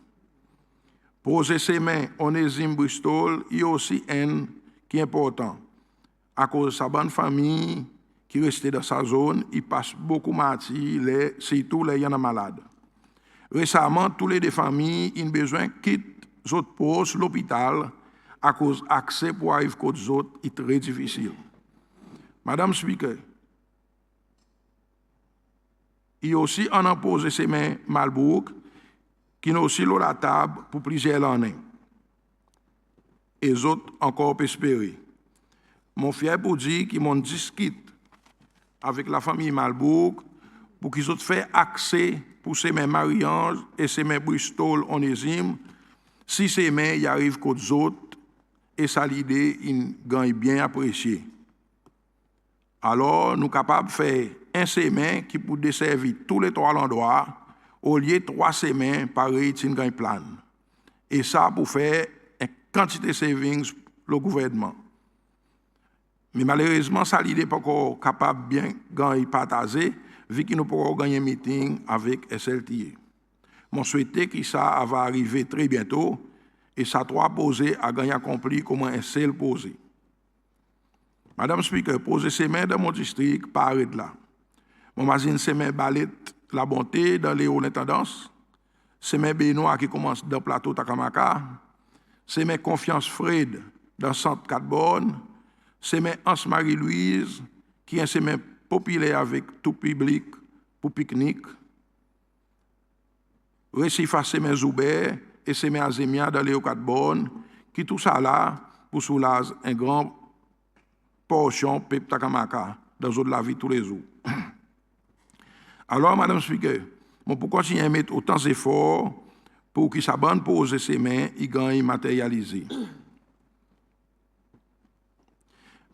Poser ses mains, Onésime Bristol, il y a aussi un qui est important. À cause de sa bonne famille qui restait dans sa zone, il passe beaucoup de surtout les gens malades. Récemment, tous les deux familles ont besoin de quitter les autres postes, l'hôpital, à cause de l'accès pour arriver aux autres est très difficile. Madame Speaker, il y a aussi un posé ses mains Malbourg, qui n'a aussi la table pour plusieurs années. Et les autres encore espérer. Mon fier pour dire qu'ils m'ont discuté avec la famille Malbourg pour qu'ils aient fait accès pour ces mains Marie-Ange et ces mains Bristol Onésime, si ces mains y arrivent qu'aux autres, et ça l'idée, ils gagnent bien apprécié. Alors, nous sommes capables de faire un sémin qui peut desservir tous les 3 endroits, au lieu de 3 semaines, pareil, c'est un plan. Et ça pour faire une quantité de savings pour le gouvernement. Mais malheureusement, ça l'idée n'est pas encore capable de bien gagner partager, vu qu'il nous pourrons gagner un meeting avec SLTA. Je souhaite que ça va arriver très bientôt et ça doit poser à gagner accompli comme un seul posé. Madame Speaker, poser ses mains dans mon district, pas arrêter là. Mon magazine ses mains balette la bonté dans les hauts intendances, c'est mes Benoît qui commence dans le plateau Takamaka, c'est mes Confiance Fred dans le centre 4 bornes, c'est mes Anse-Marie-Louise qui est mes populaire avec tout public pour pique-nique, Récifage c'est mes Zoubert et c'est mes Azémia dans les hauts 4 bornes, qui tout ça là pour soulager un grand portion Pep Takamaka dans de la vie tous les jours. Alors, Madame Speaker, pour continuer à mettre autant d'efforts pour que sa bande pose ses mains et gagne matérialisé.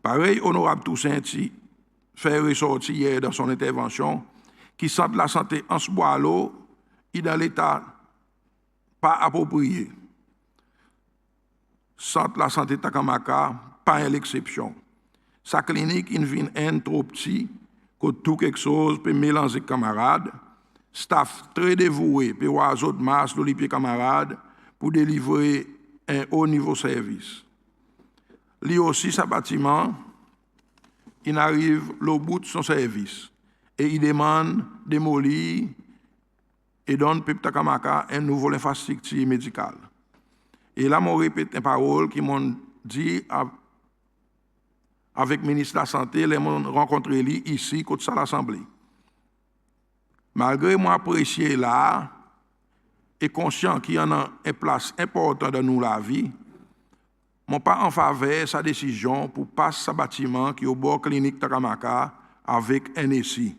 Pareil, Honorable Toussaint fait ressortir hier dans son intervention qui sent la santé en ce bois-l'eau et dans l'état pas approprié. Centre la santé Takamaka, pas l'exception. Sa clinique, il vient un trop petit, que tout quelque chose peut mélanger camarades. Staff très dévoué, peut avoir autres masses de les camarades pour délivrer un haut niveau service. Lui aussi, sa bâtiment, il arrive au bout de son service et il demande démolir et donne Pep Takamaka un nouveau infrastructure médicale. Et là, je répète une parole qui m'ont dit avec le ministre de la Santé, les m'ont rencontré ici, côté à l'Assemblée. Malgré moi apprécié là et conscient qu'il y en a une place importante dans nous la vie, je ne suis pas en faveur de sa décision pour passer ce bâtiment qui est au bord clinique Takamaka avec un NSI.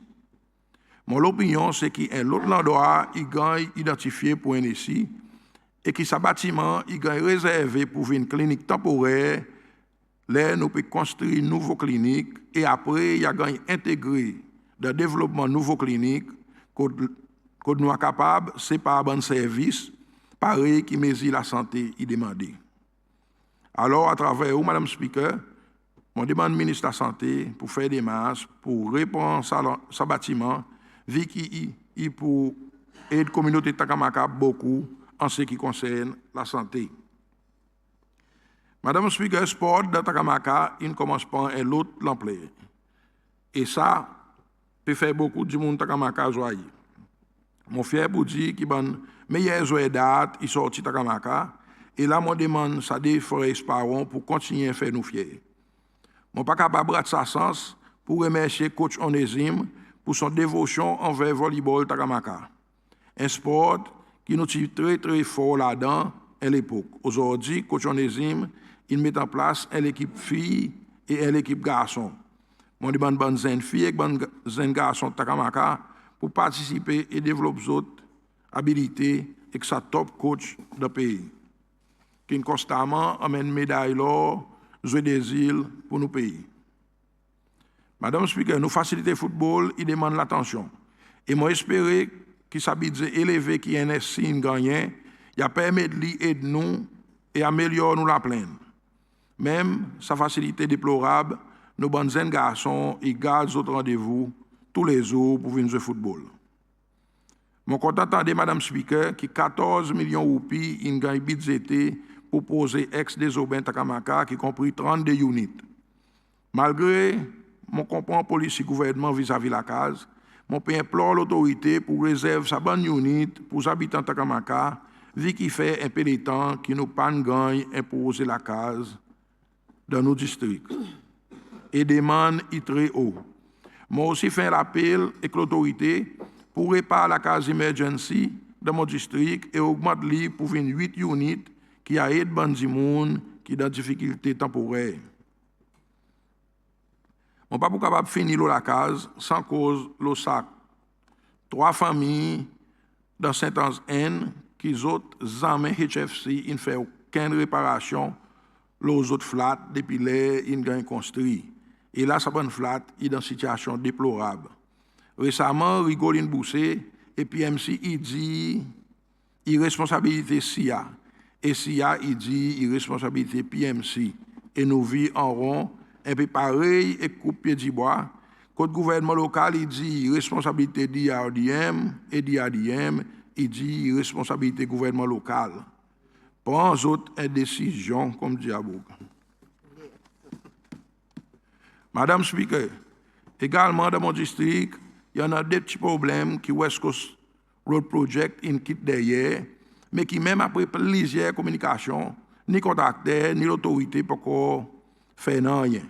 Mon opinion, c'est qu'il y a un autre endroit qui gagne identifié pour un NSI et que ce bâtiment il gagne réservé pour une clinique temporaire. Là, nous pouvons construire une nouvelle clinique et après, il y a gagné intégré le développement de nouvelles cliniques que nous sommes capables, c'est pas un bon service, pareil qui mesure la santé y demander. Alors, à travers vous, Madame Speaker, je demande au ministre de la Santé pour faire des masses, pour répondre à ce bâtiment, vu qu'il pour aider la communauté de Takamaka beaucoup en ce qui concerne la santé. Madame Speaker, sport dans Takamaka, il ne commence pas à l'autre l'ampleur. Et ça peut faire beaucoup du monde Takamaka joyeux. Mon fier pour dire qu'il bon meilleure joueur date, il sorti Takamaka et là mon demande ça des Forest Sparon pour continuer à faire nous fiers. Mon pas capable de sa sens pour remercier coach Onésime pour son dévotion envers volleyball Takamaka. Un sport qui nous tire très très fort là-dedans à l'époque. Aujourd'hui, coach Onésime, il met en place une équipe filles et une équipe garçons. Mon demande bonne jeune filles et bonne jeune garçons Takamaka pour participer et développer d'autres habilités et que ça top coach de pays. Qui constamment amène médaille l'or, jouer des îles pour nos pays. Madame Speaker, nous faciliter le football, il demande l'attention. Et moi, j'espère que ça budget élevé qui est un signe gagnant, il a permis d'aider nous et améliorer nous la plaine. Même sa facilité déplorable, nos bonnes jeunes garçons, ils gardent d'autres rendez-vous tous les jours pour venir jouer au football. Mon content entendre Madame Speaker qui 14 millions de roupies in gagne budgété pour poser ex-désobéen Takamaka qui compris 32 units. Malgré mon comprend police et gouvernement vis-à-vis la case, mon pays implore l'autorité pour réserver sa bonne unit pour les habitants de Takamaka, vu qu'il fait un peu de temps qui nous pas gagne imposer la case dans nos districts. Et demande y très haut. Moi aussi fait l'appel avec l'autorité pour réparer la case emergency dans mon district et augmenter l'île pour 28 unités qui aident les gens qui sont dans difficulté temporaire. On ne peut pas capable de finir la case sans cause le sac. 3 familles dans Saint-Anne qui autres jamais HFC ne fait aucune réparation les autres flats depuis les ils ont construit. Et là ça bonne flat est dans une situation déplorable. Récemment Rigoline Boussé et PMC il dit irresponsabilité SIA et SIA il dit irresponsabilité PMC et nous vivons en rond un peu pareil et coupe pied du bois. Quand le gouvernement local il dit responsabilité d'IRDM et d'IRDM, il dit responsabilité gouvernement local. Prends autres une décision comme diable. Madame Speaker, également dans mon district, il y en a des petits problèmes qui West Coast Road Project in quitte derrière, mais qui même après plusieurs communications, ni contacteurs, ni l'autorité pour faire rien.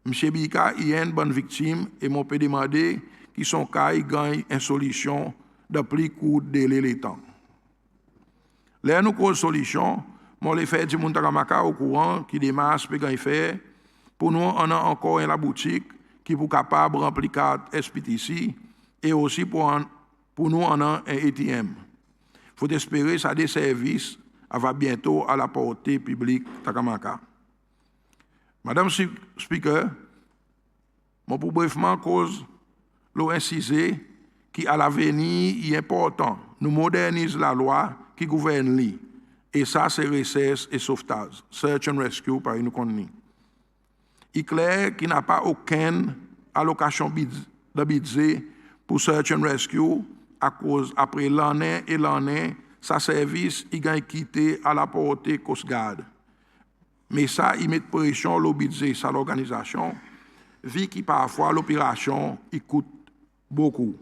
M. Bika y a une bonne victime et m'ont demandé qui son cas gagne une solution de plus court délai le temps. Là, nous avons une solution, moi les fait du monde Takamaka au courant qui démarche peut gagner faire. Pour nous, on a encore la boutique qui est capable de remplir carte SPTC et aussi pour nous, on a un ATM. Il faut espérer que ça des services va bientôt à la portée publique Takamaka. Madame Speaker, mon pour brièvement cause l'ONCC qui à l'avenir est important. Nous modernisons la loi qui gouverne lui. Et ça, c'est recherche et sauvetage. Search and rescue, par nous connaissons. Il est clair qu'il n'a pas aucune allocation de budget pour search and rescue à cause après l'année et l'année, sa service il a quitté à la portée Coast Guard. Mais ça, il met pression au budget, ça l'organisation, vu que parfois l'opération il coûte beaucoup.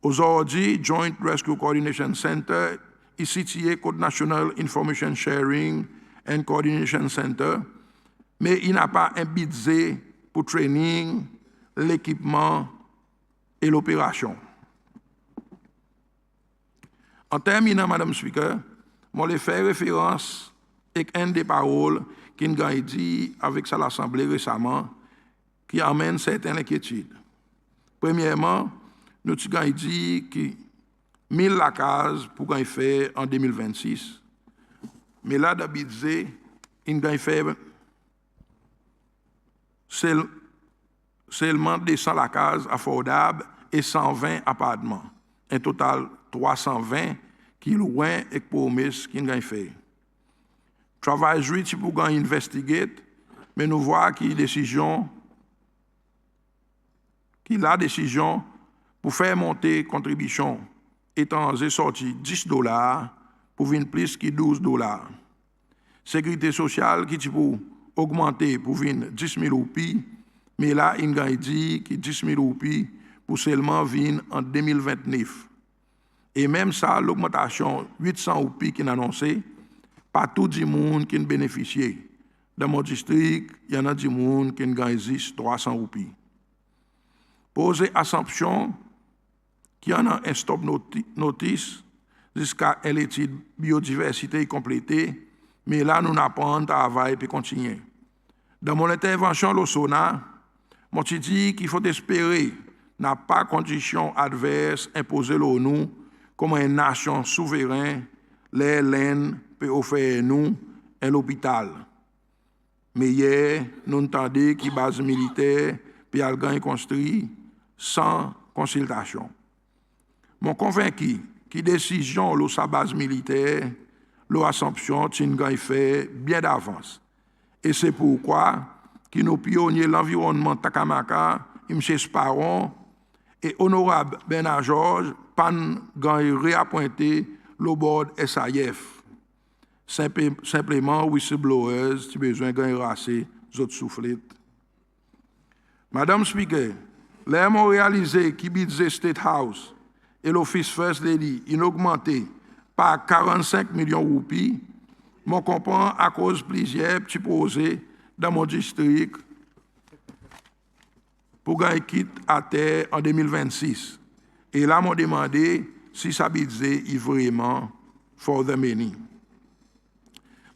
Aujourd'hui, Joint Rescue Coordination Center est situé au National Information Sharing and Coordination Center, mais il n'a pas un budget pour training, l'équipement et l'opération. En terminant, Madame Speaker, je vais faire référence avec une des paroles qu'il a dit avec l'Assemblée récemment, qui amène certaines inquiétudes. Premièrement, nous avons dit que 1000 la case pour qu'on fait en 2026. Mais là, d'habitude, il a fait seulement 200 la case affordables et 120 appartements. Un total 320 qui est loin et promesse qu'il a fait. Travail juif pour qu'on investigue, mais nous voyons qu'il y a décision pour faire monter contribution étranger sorti $10 pour venir plus que $12. Sécurité sociale qui pour augmenter pour venir 10 000 roupies, mais là il a dit que 10 000 roupies pour seulement venir en 2029. Et même ça, l'augmentation 800 roupies qui est annoncée, pas tout le monde qui a bénéficié. Dans mon district, il y en a du monde qui gagne 300 roupies. Poser assumption qu'il y en a un stop notice jusqu'à l'étude biodiversité complétée, mais là, nous n'apprenons pas à travailler et continuer. Dans mon intervention, le SONA, moi, je dis qu'il faut espérer n'a pas condition adverse imposée l'ONU comme une nation souveraine, l'ELN peut offrir nous un hôpital. Mais hier, nous entendons que base militaire puis algan construit sans consultation. Mon convaincu que décision de sa base militaire, l'Assomption, Tingan fait bien d'avance. Et c'est pourquoi que nos pionniers de l'environnement Takamaka, M. Sparon et honorable Bernard Georges, pan réappointé le board SAIF. Simplement, whistleblowers, tu as besoin de raser les autres soufflettes. Madame Speaker, les mots réalisés qui budget State House et l'Office First Lady ont augmenté par 45 millions de roupies, je comprends à cause de plusieurs petits projets dans mon district pour gagner quitte à terre en 2026. Et là, m'ont demandé si ça budget est vraiment for the many.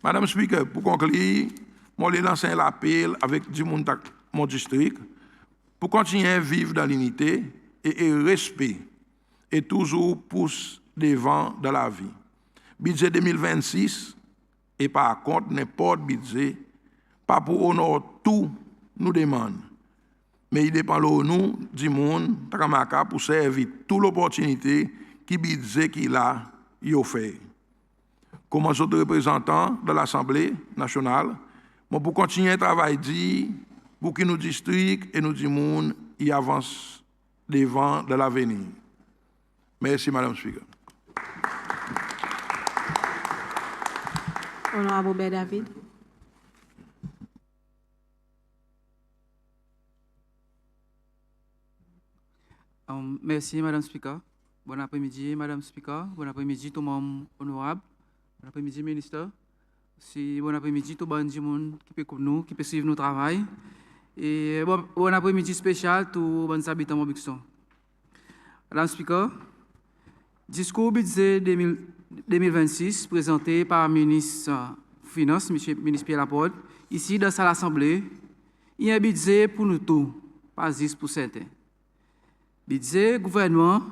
Madame Speaker, pour conclure, je vais lancer un appel avec du monde de mon district pour continuer à vivre dans l'unité et le respect et toujours pousse devant dans la vie. Budget 2026 et par contre n'importe budget, pas pour honorer tout nous demande, mais il dépend de nous, du monde, Takamaka, pour servir toute l'opportunité qui budget qu'il a offert. Comme autres représentants de l'Assemblée nationale, pour continuer à travailler pour que nos districts et nos monde y avancent devant de l'avenir. Merci, Madame Speaker. Honorable Robert David. Merci, Madame Speaker. Bon après-midi, Madame Speaker. Bon après-midi, tout le monde honorable. Bon après-midi, ministre. Bon après-midi, tout le monde qui peut suivre notre travail. Et bon après-midi spécial, tout les habitants de Bixton. Madame Speaker, discours budget 2026 présenté par le ministre des Finances, M. ministre Pierre Laporte, ici dans l'Assemblée, il y a un budget pour nous tous, pas 10%. Budget, gouvernement,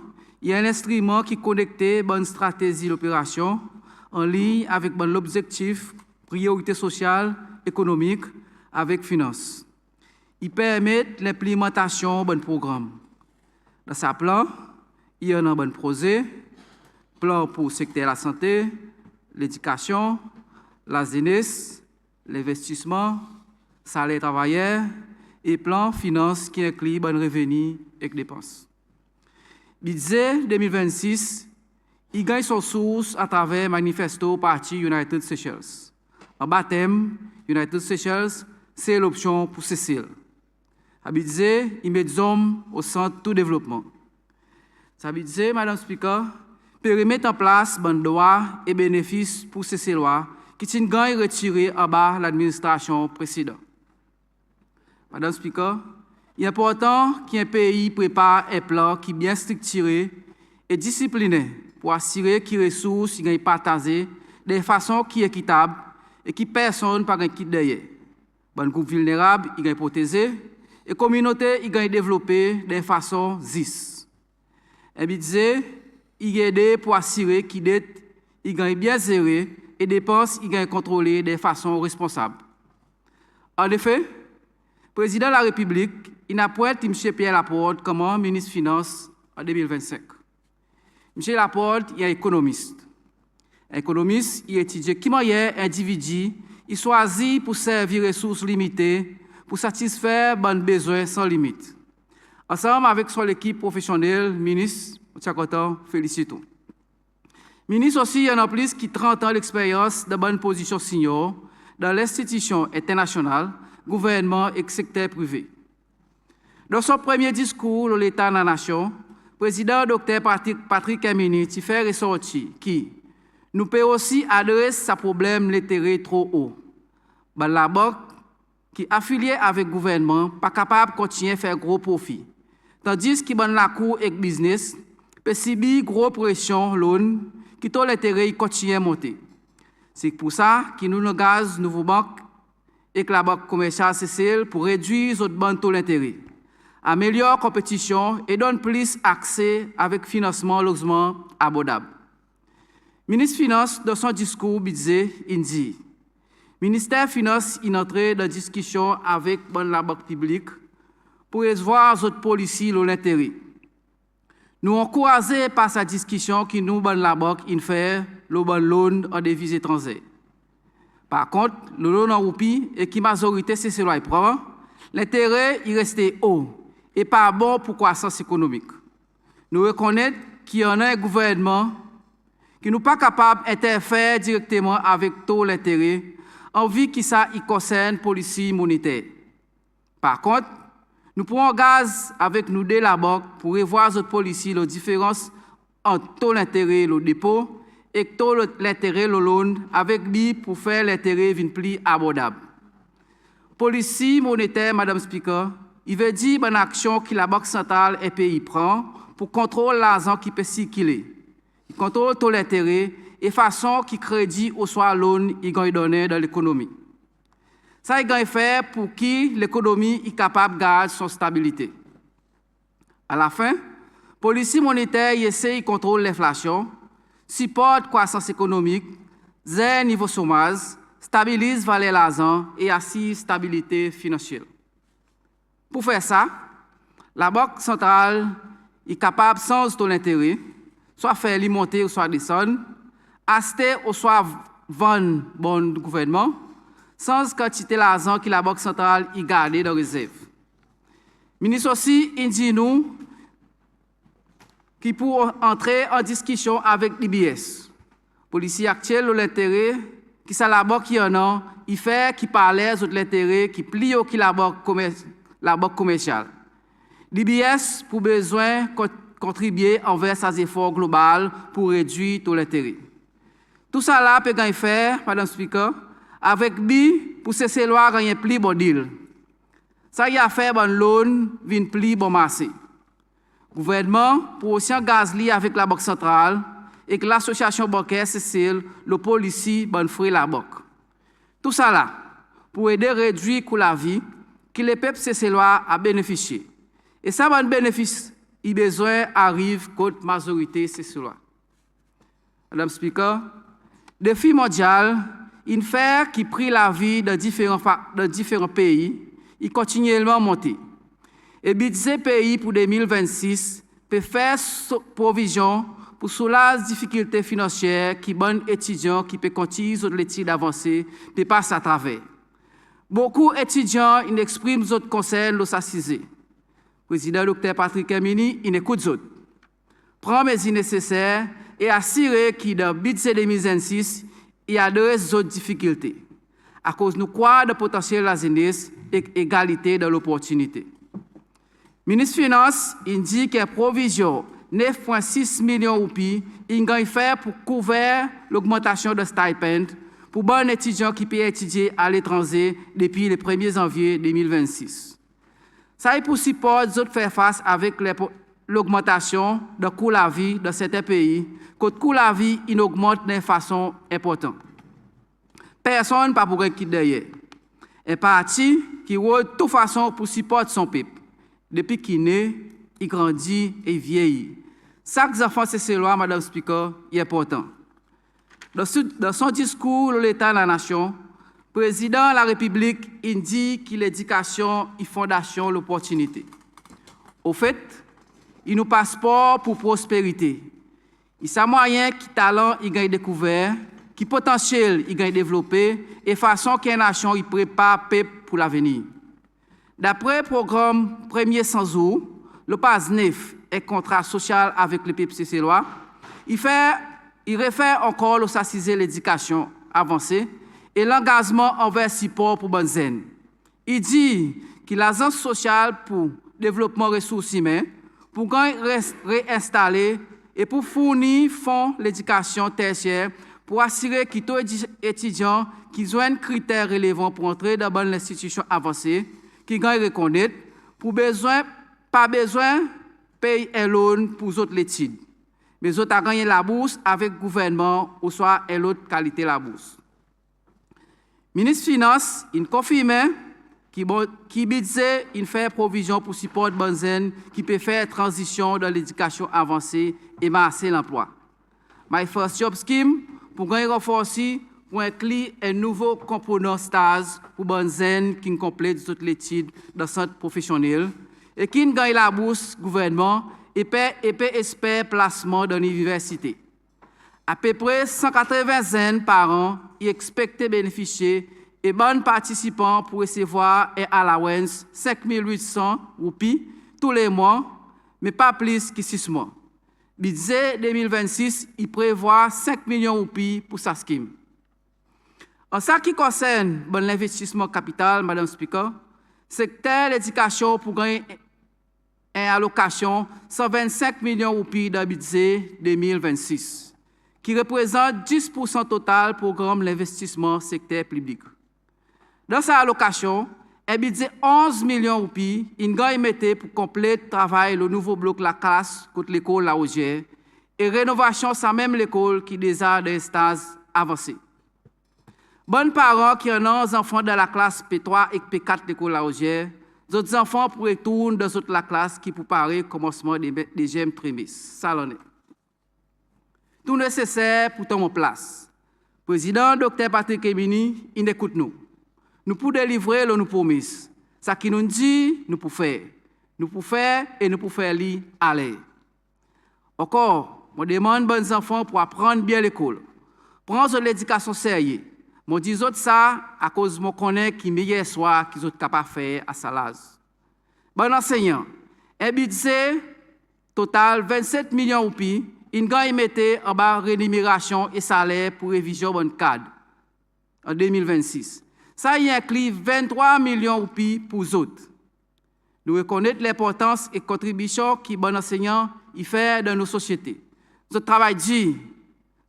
il y a un instrument qui connecte bonne stratégie d'opération en ligne avec l'objectif priorité sociale, économique, avec finance. Il permet l'implémentation de bon programme. Dans ce plan, il y a un bon projet, plan pour le secteur de la santé, l'éducation, la jeunesse, l'investissement, salaire travailleur et plan finance qui inclut bon revenu et dépenses. Budget 2026, il gagne son source à travers manifesto parti United Seychelles. En baptême, United Seychelles, c'est l'option pour Cécile. À budget, il met des hommes au centre de tout développement. Ça budget, Madame Speaker, périmètre en place bon droit et bénéfices pour ces lois qui sont gagnés retirés en bas l'administration précédente. Madame Speaker, il est important qu'un pays prépare un plan qui est bien structuré et discipliné pour assurer que les ressources soient partagées de façon qui est équitable et que personne ne peut quitter derrière. Bon groupe vulnérable, il est protégé et communauté, il est développée de façon juste. Un budget, il est aidé pour assurer qu'il est bien géré et dépenses, il est contrôlé de façon responsable. En effet, le président de la République, il a pointé M. Pierre Laporte comme ministre des Finances en 2025. M. Laporte est économiste. Un économiste, il étudie qui moyen individu, il choisit pour servir ressources limitées, pour satisfaire les besoins sans limite. Ensemble avec son équipe professionnelle, ministre, je suis content, félicitons. Ministre aussi, il y en a plus qui 30 ans d'expérience de bonne position senior dans l'institution internationale, gouvernement et secteur privé. Dans son premier discours, l'État de la Nation, le président Dr. Patrick Emini qui fait ressortir qui nous peut aussi adresser ce problème l'intérêt trop haut. Ben, la banque qui affiliée avec le gouvernement pas capable de continuer à faire gros profit. Tandis que la cour et le business peut subir gros pression loan qui tôt l'intérêt continue à monter. C'est pour ça que nous engagons nouveau banque et que la banque commerciale CCL pour réduire les banques taux d'intérêt, améliorer la compétition et donner plus accès avec financement logement abordable. Le ministre des Finances, dans son discours budget, il dit le ministère des Finances est entré dans la discussion avec la banque publique pour recevoir les autres policiers l'intérêt. Nous encourageons par cette discussion que nous, la banque, fait le bon loan en devises étrangères. Par contre, le loan en roupies et qui majorité c'est cela prend, l'intérêt il restait haut et pas bon pour la croissance économique. Nous reconnaissons qu'il y en a un gouvernement qui n'est pas capable d'interférer directement avec tout l'intérêt en vue que ça y concerne politique monétaire. Par contre, nous prenons gaz avec nous de la banque pour revoir les policiers la différence entre taux d'intérêt le dépôt et taux l'intérêt le loan avec lui pour faire l'intérêt plus abordable. Politique monétaire, Madame Speaker, il veut dire une action que la Banque centrale et pays prend pour contrôler l'argent qui peut circuler. Il contrôle taux d'intérêt et façon qui crédit ou soit loan il gagne donné dans l'économie. Ça il gagne fait pour qui l'économie est capable de garder son stabilité. À la fin, politique monétaire essaie de contrôler l'inflation, supporte croissance économique, zère niveau chômage, stabilise valeur l'argent et assure stabilité financière. Pour faire ça, la Banque centrale est capable sans taux d'intérêt, soit faire lui monter ou soit descendre, acheter ou soit vendre bon gouvernement, sans quantité d'argent que la Banque centrale y garde dans réserve. Le ministre aussi dit nous qui pour entrer en discussion avec l'IBS. Policier actuel l'intérêt qui ça la banque qui en a, il fait qui parlait de l'intérêt qui plie au qui la banque commerciale. L'IBS pour besoin contribuer envers ses efforts globaux pour réduire tout l'intérêt. Tout ça là peut gagner faire, Madame Speaker, avec lui pour cesser loi gagner plus bon deal. Ça y a fait bon loan vin plus bon marché. Gouvernement pour aussi engager avec la Banque centrale et que l'association bancaire CCL, le policier bon frais la banque. Tout ça là pour aider à réduire le coût de la vie que les peuples CCLois a bénéficié. Et ça bon bénéfice il besoin arrive contre majorité CCLois. Madame Speaker, défi mondial, une fait qui prit la vie de différents pays, il continuellement monter. Et budget pays pour 2026 peut faire provision pour soulager les difficultés financières qui bon étudiants qui peuvent continuer l'étude avancée peut passer à travers. Beaucoup d'étudiants ils expriment d'autres conseils de s'assiser. Président Dr. Patrick Emini, il écoute autres. Prend les mesures nécessaires et assurer qu'il dans le budget 2026 il adresse d'autres difficultés. À cause nous croire de potentiel de la jeunesse et égalité de l'opportunité. Le ministre des Finances dit qu'il y a provision 9,6 millions de roupies, il a fait pour couvrir l'augmentation de stipend pour bon étudiants qui peuvent étudier à l'étranger depuis le 1er janvier 2026. Ça est pour supporter les autres faire face avec l'augmentation de coût de la vie dans certains pays, quand le coût de la vie il augmente de façon importante. Personne ne peut pas quitter derrière. Un parti qui roule de toute façon pour supporter son peuple. Depuis qu'il naît, il grandit et vieillit. Chaque enfant, c'est ce loi, Madame Speaker, est important. Dans son discours, l'État de la Nation, le président de la République il dit que l'éducation est fondation de l'opportunité. Au fait, il nous passeport pour prospérité. Il y a moyen qui talent il gagne découvert, qui potentiel il gagne développé et façon qu'une nation il prépare peuple pour l'avenir. D'après le programme Premier 100 jours, le PASNEF et contrat social avec le peuple CCLois, il réfère encore l'assiser l'éducation avancée et l'engagement envers support pour bonne zen. Il dit que l'agence sociale pour développement ressources humaines pour réinstaller et pour fournir fonds l'éducation tertiaire pour assurer que tous les étudiants qui ont un critère relevant pour entrer dans une institution avancée, qui gagnent reconnaître, pas besoin de payer un loan pour les autres études. Mais les autres ont gagné la bourse avec le gouvernement ou soit l'autre qualité de la bourse. Le ministre des Finances, il confirme qui budget, il fait provision pour support de bonnes qui peut faire transition dans l'éducation avancée et masser l'emploi. My First Job Scheme, pour gagner renforcer, pour inclure un nouveau component stage pour bonnes qui complètent toutes les études dans le centre professionnel et qui gagne la bourse gouvernement et peut espérer placement dans l'université. À peu près 180 jeunes par an y expectent bénéficier et bonnes participants pour recevoir un allowance 5 800 roupies tous les mois, mais pas plus que 6 mois. Budget 2026, il prévoit 5 millions de roupies pour sa scheme. En ce qui concerne l'investissement capital, Madame Speaker, secteur l'éducation pour gagner une allocation 125 millions de roupies dans le budget 2026, qui représente 10% total programme l'investissement secteur public. Dans sa allocation, un budget 11 millions de roupies, il a été pour compléter le travail le nouveau bloc la classe contre l'école La Augière et rénovation sans même l'école qui déjà des stages avancés. Bonnes parents qui ont des enfants dans la classe P3 et P4 de l'école La Augière, d'autres enfants pour retourner dans la classe qui préparent le commencement des deuxième trimestre. Ça l'en est. Tout nécessaire pour tomber en place. Président Dr. Patrick Emini, il écoute nous. Nous pouvons délivrer nos promesses. Ça qui nous dit, nous pouvons faire. Nous pouvons faire et nous pouvons faire aller. Encore, je demande aux bons enfants pour apprendre bien l'école. Prendre l'éducation sérieuse. Je dis ça à cause de mon connaît qui meilleur soir qu'ils sont capables de faire à Salaz. Bon enseignant, un budget total 27 millions de roupies, il a mis en bas rémunération et salaire pour révision bon cadre en 2026. Ça y inclut 23 millions de roupies pour les autres. Nous reconnaissons l'importance et contribution que bon enseignant y fait dans nos sociétés. Notre travail dit,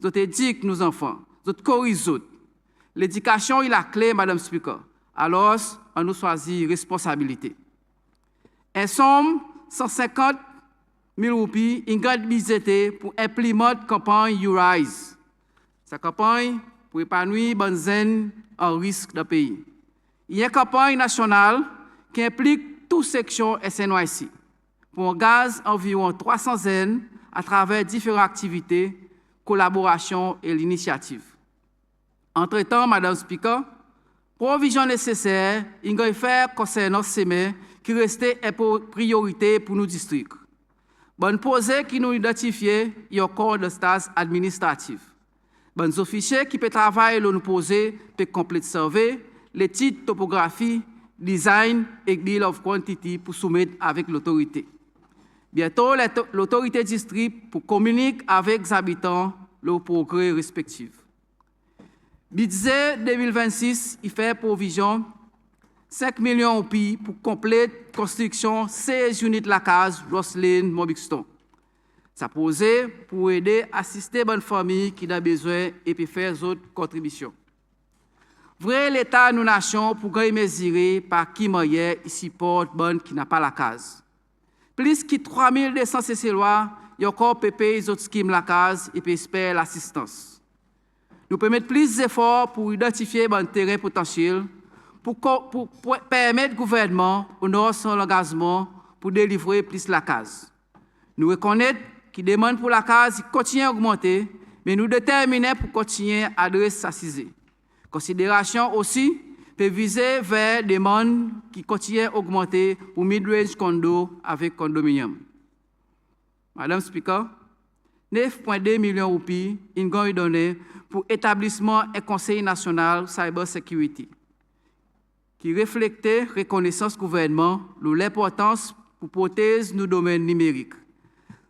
notre éduque nos enfants, notre corrige autres. L'éducation est la clé, Madame Speaker. Alors, on nous choisit responsabilité. En somme, 150 000 roupies, une grande budget pour implémenter la campagne You Rise. Cette campagne pour épanouir bonnes jeunes en risque de pays. Il y a une campagne nationale qui implique toute section SNYC pour engager environ 300 jeunes à travers différentes activités, collaborations et l'initiative. Entre-temps, Madame Speaker, provision nécessaire, il faut faire concernant ces mains qui restait une priorité pour nos districts. Bonne posée qui nous identifie et encore de stage administratif. Bonnes officiers qui peuvent travailler nous poser pour compléter survey, l'étude topographie, design et bill of quantity pour soumettre avec l'autorité. Bientôt, l'autorité district pour communiquer avec les habitants leurs progrès respectifs. Budget 2026, il fait provision 5 millions de roupies pour compléter la construction 16 unités de la case Roslyn Mobixton. Ça posé pour aider à assister les bonnes familles qui ont besoin et puis faire d'autres contributions. Vrai l'État nous nation pour gagner mesurer par qui moyen il supporte bonne qui n'a pas la case. Plus que 3200 CCLOA, il y a encore pépé les autres schemes la case et puis espère l'assistance. Nous permettre plus d'efforts pour identifier bon terrain potentiel, pour permettre au gouvernement d'honorer son engagement pour délivrer plus la case. Nous reconnaissons que les demandes pour la case continuent à augmenter, mais nous déterminons pour continuer à adresser sa cisée. Considération aussi peut viser vers des demandes qui continuent à augmenter pour mid-range condo avec condominium. Madame Speaker, 9,2 millions de roupies sont donnés pour établissement et Conseil national cyber security, qui reflète reconnaissance gouvernement de l'importance pour protéger nos domaines numériques.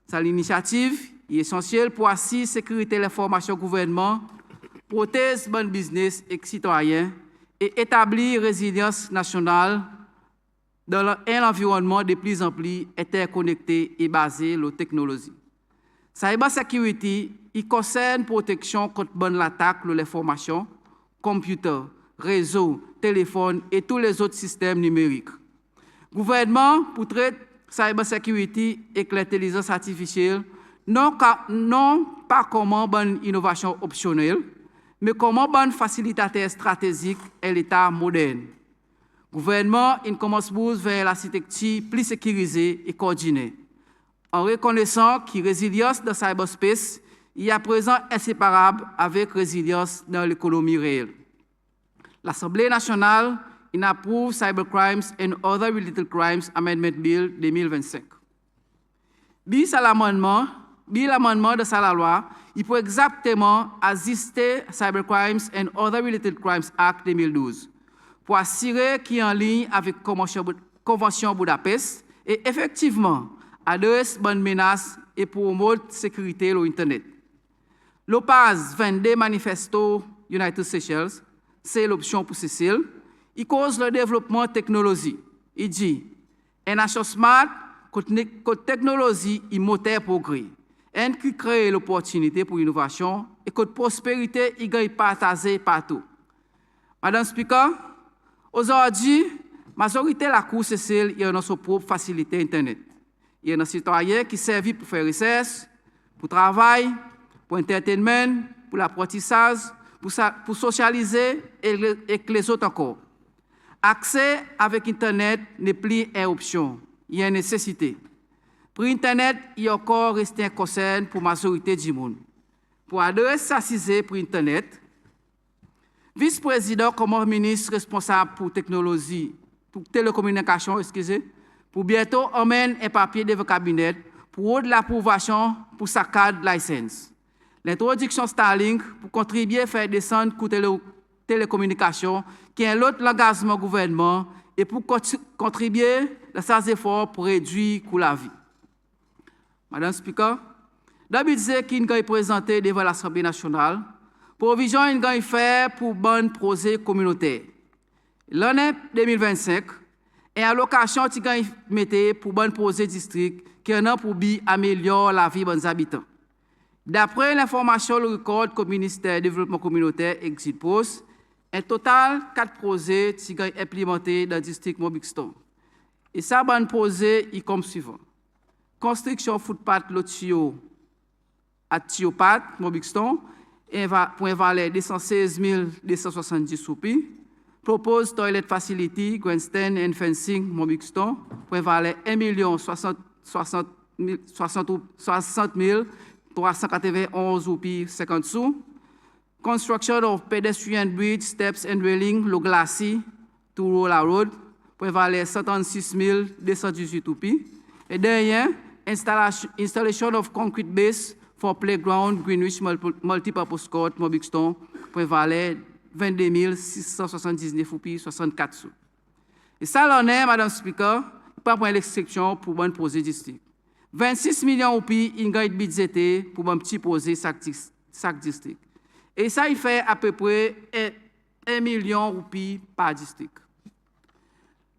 Cette initiative est essentielle pour assurer la sécurité de l'information gouvernement, protéger bon business et citoyens et établir résilience nationale dans un environnement de plus en plus interconnecté et basé sur la technologie. Cybersécurité, il concerne protection contre bonne attaque sur l'information, computer, réseau, téléphone et tous les autres systèmes numériques. Le gouvernement, pour traiter cybersécurité et l'intelligence artificielle, non pas comme une bonne innovation optionnelle, mais comme un bon facilitateur stratégique et l'État moderne. Le gouvernement commence vers l'architecture plus sécurisée et coordonnée, en reconnaissant que la résilience dans le cyberspace est à présent inséparable avec la résilience dans l'économie réelle. L'Assemblée nationale approuve Cybercrimes and Other Related Crimes Amendment Bill 2025. L'amendement de la loi, il peut exactement assister Cybercrimes and Other Related Crimes Act 2012 pour assurer qu'il est en ligne avec la Convention Budapest et effectivement adresse bonnes menaces et promote la sécurité sur Internet. L'OPAS 22 Manifesto United Seychelles, c'est l'option pour Seychelles. Il cause le développement technologique. Il dit, un achat smart, que technologie est moteur progrès, et qui crée l'opportunité pour l'innovation et que la prospérité est partagée partout. Madame Speaker, aujourd'hui, la majorité de la Cour Cécile est dans son propre facilité Internet. Il y a un citoyen qui servent pour faire recherche, pour travail, pour entertainment, pour l'apprentissage, pour socialiser et les autres encore. Accès avec Internet n'est plus une option, il y a une nécessité. Pour Internet, il y a encore resté un concern pour la majorité du monde. Pour adresser assisé pour Internet, vice-président comme ministre responsable pour technologie, pour télécommunication, pour bientôt emmène un papier devant le cabinet pour l'approbation pour sa carte licence. L'introduction Starlink pour contribuer à faire descendre le coût télécommunications, qui est l'autre engagement gouvernement et pour contribuer à ces efforts pour réduire le coût de la vie. Madame Speaker, dans le budget qui est présenté devant l'Assemblée nationale, provision est faite pour bonnes projets communautaires. L'année 2025, et allocation qui est mise pour bonnes projets districts qui ont pour but améliorer la vie des habitants. D'après l'information le record du ministère du Développement communautaire Exit Post, un total 4 projets sont implémentés dans le district Mobixton. Et ça, bon projet est comme suivant. Construction footpath Lotio à Tiopat, Mobixton, pour un valeur de 216 270 roupies. Propose toilet facility, grandstand and fencing, Mobixton, pour un valeur 1 60 391 roupies 50 sous. Construction of pedestrian bridge, steps and railing, Le Glacis, to Rolla Road, pour un valeur 136 218 roupies. Et derrière, installation of concrete base for playground Greenwich multipurpose court, Mobixton, pour un valeur 22 679 roupies 64 sous. Et ça, l'on est, Madame Speaker, pas pour l'exception pour bon projet district. 26 millions de roupies, il a budgété pour un petit projet chaque district. Et ça, il fait à peu près 1 million de roupies par district.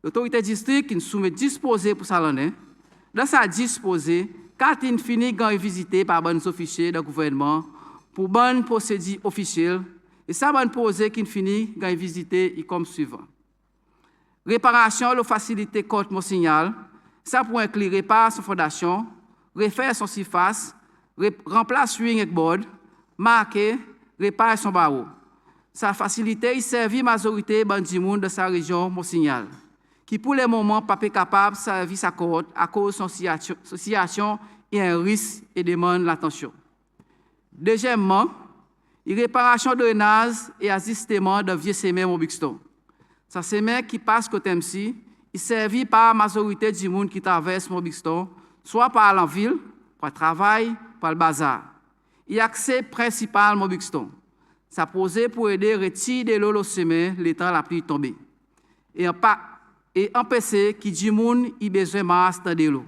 L'autorité district qui nous soumet disposé pour ça, l'on est. Dans sa disposé, quand il finit de visiter par bonnes officiers du gouvernement pour bonnes procédures officielles, et ça, bonne projet qui finit de visiter est comme suivant. Réparation de facilité contre mon signal, ça pour inclure réparer son fondation, refaire son surface, remplacer swing et board, marquer, réparer son barreau. Sa facilité il servit majorité bandimoun de sa région Monsignal, qui pour le moment pas capable de servir sa cohorte à cause de son situation et un risque et demande l'attention. Deuxièmement, réparation de drainage et ajustement de vieux semer Mobixton. Sa semer qui passe côté MC, il servit par la majorité du monde qui traverse Mobixton, soit par la ville, par le travail, par le bazar. Il y a accès principal Mobixton. Ça posait pour aider à retirer de l'eau au semer, l'état la pluie tombée. Et empêcher qui du monde y besoin masse de l'eau.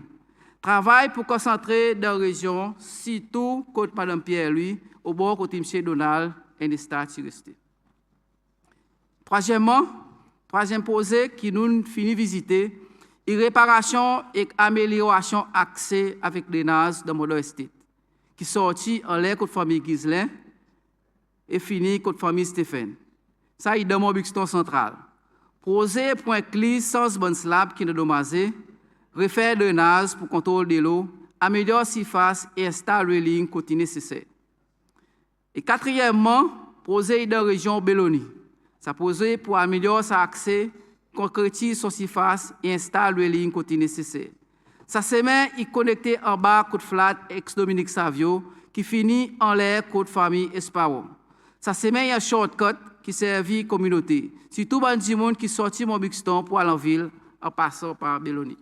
Travail pour concentrer dans la région, surtout côté Madame Pierre lui, au bord côté M. Donald et des stades restés. Troisième projet qui nous finit visiter, et réparation et amélioration accès avec les NAS de Model Estate, qui sorti en l'air contre famille Gislain et fini contre famille Stéphane. Ça, il est dans mon Buxton central. Poser point clé sans bonne slab qui est endommagé, refaire de NAS pour contrôle de l'eau, améliorer surface et installer les lignes côté nécessaire. Et quatrièmement, poser dans la région Belloni. Ça poser pour améliorer son accès, concrétise son surface et installer les lignes côté nécessaire. Ça semaine est connecté en bas côte flat ex-Dominique Savio qui finit en l'air côte famille Esparo. Ça semaine un shortcut qui servit communauté. Surtout ban du monde qui sortit mon Buxton pour aller en ville en passant par Belloni.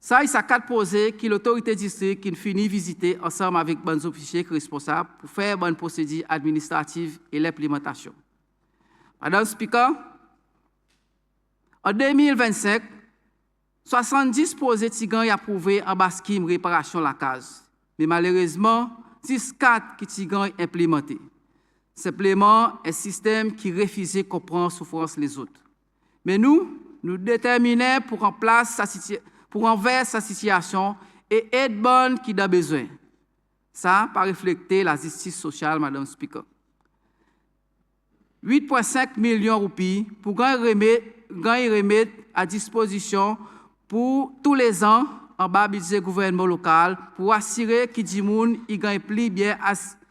Ça, il s'est quatre posé que l'autorité district qui finit visiter ensemble avec les officiers responsables pour faire bonne procédure administrative et l'implémentation. Madame Speaker, en 2025, 70 posés Tigan y approuvé en baskim réparation la case. Mais malheureusement, 4 qui Tigan implémenté. Simplement un système qui refusait comprendre souffrance les autres. Mais nous déterminons pour renverser sa situation et aide bonne qui a besoin. Ça, par refléter la justice sociale, Madame Speaker. 8,5 millions de roupies pour remettre à disposition pour tous les ans en bas budget gouvernement local pour assurer que les gens gagnent plus bien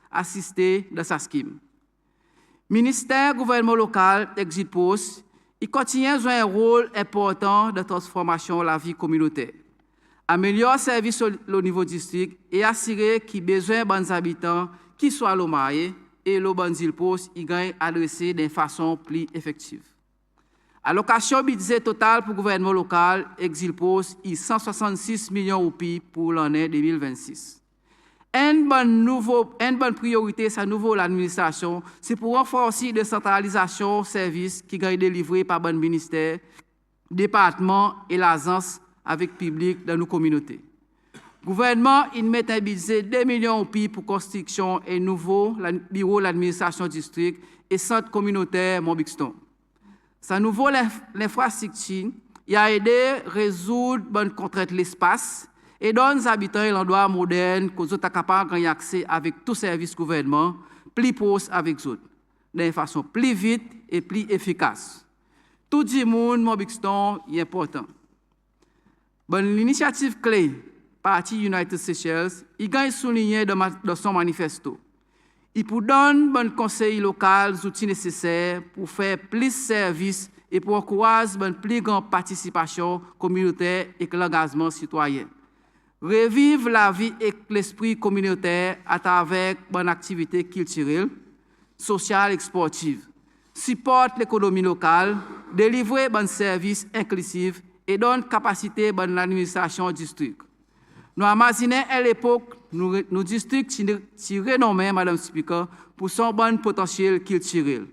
assisté dans sa scheme. Ministère gouvernement local, Exit Post, il continue à jouer un rôle important de transformation de la vie communautaire. Améliorer le service au niveau district et assurer que les besoins des habitants, qui soient l'Omaye et le Bandil Post, ils gagnent adressés de façon plus effective. Allocation budget total pour le gouvernement local, Exil Post, est 166 millions de roupies pour l'année 2026. Une bonne priorité, c'est nouveau l'administration, c'est pour renforcer la décentralisation des services qui sont délivrés par le ministère, département et l'agence avec public dans nos communautés. Le gouvernement il met un budget de 2 millions de roupies pour construction et nouveau bureau de l'administration district et centre communautaire Montbuxton. C'est nouveau l'infrastructure, il a aidé à résoudre bonne contrainte de l'espace et donne aux habitants l'endroit moderne que vous êtes capables d'avoir accès avec tout service gouvernement, plus proche avec eux, de façon plus vite et plus efficace. Tout le monde, Montbuxton, est important. Bonne l'initiative clé, Parti United Seychelles, il a souligné dans son manifesto. Il pour donner bon conseil local les outils nécessaires pour faire plus de services et pour encourager une plus grande participation communautaire et l'engagement citoyen. Revivre la vie et l'esprit communautaire à travers bonne activité culturelle, sociale et sportive. Supporte l'économie locale, délivrer bon services inclusifs et donne capacité à l'administration district. Nous imaginons à l'époque, nos districts sont renommés, Madame Speaker, pour son bon potentiel culturel.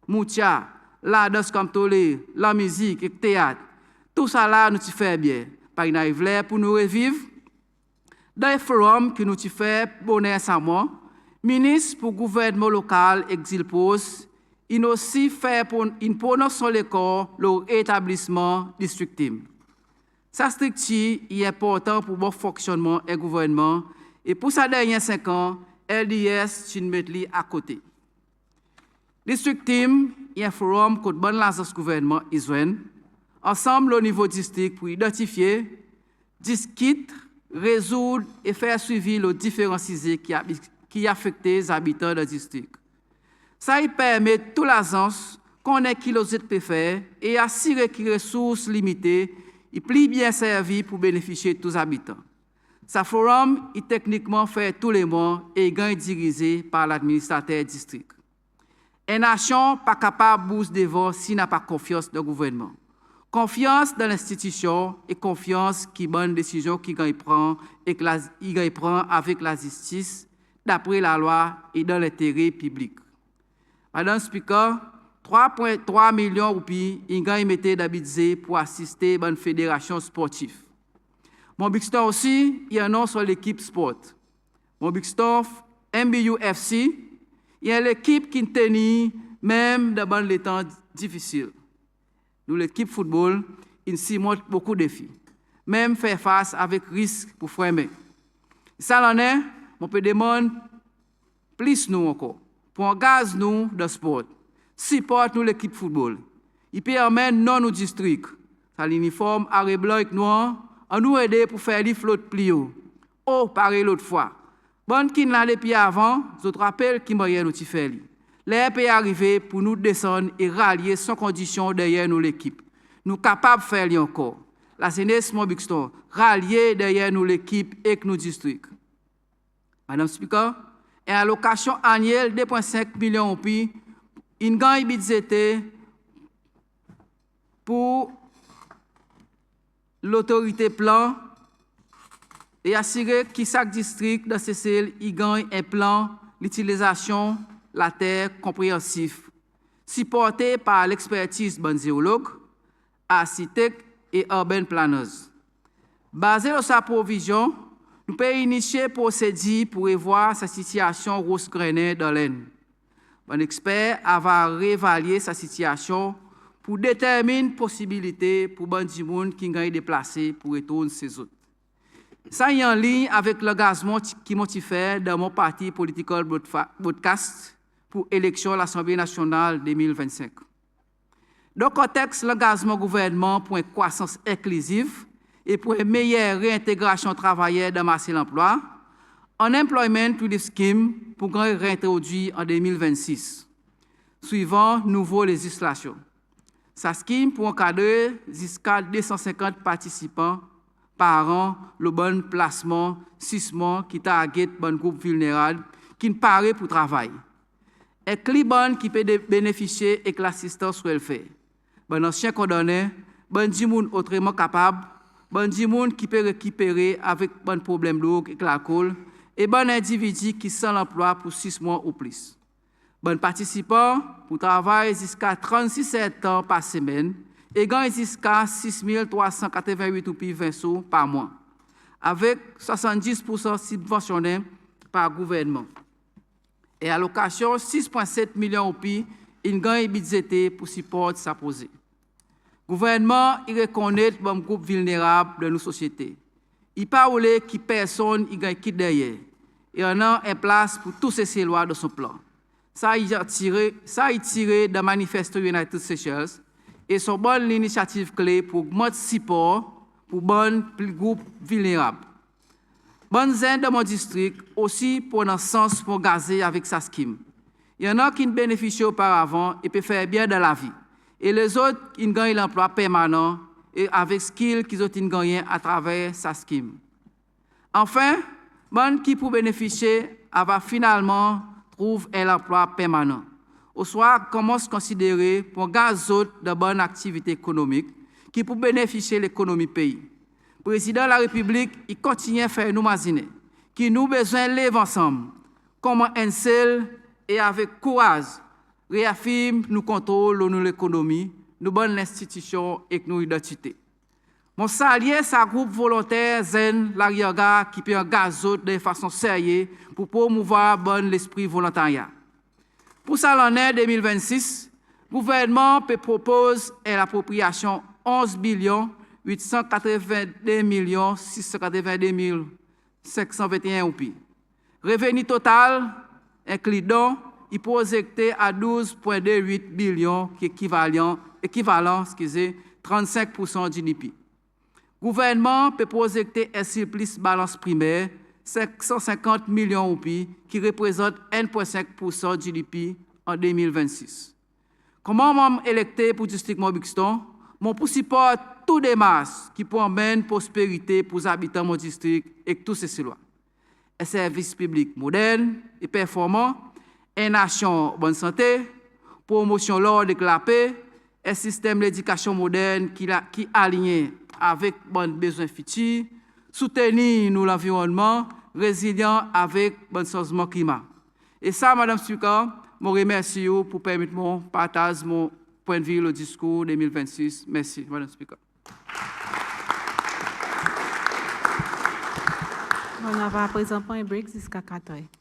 Moutia, la danse comme tolé, la musique et le théâtre. Tout ça là, nous fait bien. Par une pour nous revivre. Dans le forum que nous fait bonheur sans moi, ministre pour le gouvernement local, Exil Post, il aussi fait pour son l'école le rétablissement districtif. Sa structure est importante pour le bon fonctionnement du gouvernement et pour sa dernière 5 ans, LDS est mettre à côté. District Team est un forum contre bonne l'agence gouvernement Israël, ensemble au niveau district pour identifier, discuter, résoudre et faire suivi les différents sujets qui affectent les habitants du district. Ça permet toute l'agence qu'on ait qui les peut faire et assurer que les ressources limitées et plus bien servi pour bénéficier de tous les habitants. Ce forum est techniquement fait tous les mois et est dirigé par l'administrateur district. Une nation pas capable de bouger devant s'il n'a pas confiance dans le gouvernement. Confiance dans l'institution et confiance qui bonne décision qu'il prend et qu'il prend avec la justice d'après la loi et dans l'intérêt public. Madame Speaker, 3,3 millions de roupies, il a mis de budget pour assister à une fédération sportive. Montbuxton aussi, il y a un nom sur l'équipe sport. Montbuxton, MBUFC, il y a l'équipe qui tenait même dans les temps difficiles. nous, l'équipe football, il s'y montre beaucoup de défis. Même faire face avec risque pour freiner. Ça l'en est, on peut demander plus nous encore, pour engager nous dans le sport. Support nous l'équipe football. Il permet non nos districts, à l'uniforme, arrêt blanc et noir, à nous aider pour faire les flottes plio. Oh, pareil l'autre fois. Bonne qui n'a depuis avant, je te rappelle qui m'a nous fait. L'air peut arriver pour nous descendre et rallier sans condition derrière nous l'équipe. Nous capables de faire encore. La jeunesse Montbuxton, rallier derrière nous l'équipe et nous district. Madame Speaker, une allocation annuelle de 2,5 millions de une gagne budgétaire pour l'autorité plan et assurer que chaque district dans CCL y gagne un plan d'utilisation de la terre compréhensif, supporté par l'expertise de géologues, architectes et urban planners. Basé sur sa provision, nous pouvons initier procédure pour revoir sa situation rose-grenée dans l'Aisne. Un expert va réévaluer sa situation pour déterminer la possibilité pour les gens qui ont déplacé pour retourner chez eux. Ça est en ligne avec l'engagement qui m'a fait dans mon parti Political Broadcast pour l'élection à l'Assemblée nationale 2025. Dans le contexte, l'engagement gouvernement pour une croissance inclusive et pour une meilleure réintégration travailleurs dans le marché de l'emploi, un Employment Relief Scheme pour réintroduire en 2026, suivant nouveau législation. Sa scheme pour encadrer jusqu'à 250 participants par an, le bon placement, 6 mois qui target bon groupe vulnérable qui ne paraît pour travail. Et client qui peut bénéficier de l'assistance welfare. Bon ancien condamné, bon dimoun autrement capable, bon dimoun qui peut récupérer avec bon problème d'eau et l'alcool, et bon individu qui sans l'emploi pour 6 mois ou plus. Bon participant pour travailler jusqu'à 36 ans par semaine et gagne jusqu'à 6 388 roupies 20 sous par mois, avec 70% subventionné par le gouvernement. Et allocation 6,7 millions de roupies, une gagne budgété pour support sa posée. Le gouvernement reconnaît le groupe vulnérable de nos sociétés. Il parle qui personne il gagne qui derrière. Et on a une place pour tous ces lois de son plan. Ça a tiré de Manifesto United Seychelles et son bonne initiative clé pour augmenter support pour bon groupe vulnérable. Bonne zen de mon district aussi pour un sens pour gazer avec sa scheme. Il y en a qui ne bénéficient auparavant et peuvent faire bien dans la vie. Et les autres, ils gagnent l'emploi permanent et avec skill qu'ils ont gagné à travers sa scheme. Enfin, bon qui pour bénéficier va finalement trouver un emploi permanent. Au soir, commence à considérer pour gaz autres de bonnes activités économiques qui pour bénéficier de l'économie pays. Le président de la République, il continue à faire nous imaginer qui nous besoin de lever ensemble, comment un seul et avec courage réaffirme nous contrôlons l'économie, nous bonnes institutions et nos identités. Mon salier, sa groupe volontaire Zen, l'arrière-garde qui peut engager de façon sérieuse pour promouvoir bon l'esprit volontariat. Pour ça, l'année 2026, le gouvernement propose l'appropriation 11 882 682 521 roupies. Revenu total, incluant, il projecté à 12,28 billions, qui est équivalent 35% du GDP. Le gouvernement peut projecter un surplus balance primaire 550 millions de roupies, qui représente 1,5% du GDP en 2026. Comment membre électé pour le district Montbuxton, mon pour support tous les masses qui pour amener prospérité pour les habitants de mon district et tous ces lois. Un service public moderne et performant, une nation bonne santé, promotion l'ordre et la paix, un système d'éducation moderne qui aligné avec les besoins futurs, soutenir nous l'environnement, résilient avec le changement climat. Et ça, Madame Speaker, je vous remercie pour permettre mon partage mon point de vue au discours 2026. Merci, Madame Speaker. On va à présent un break jusqu'à 4 heures.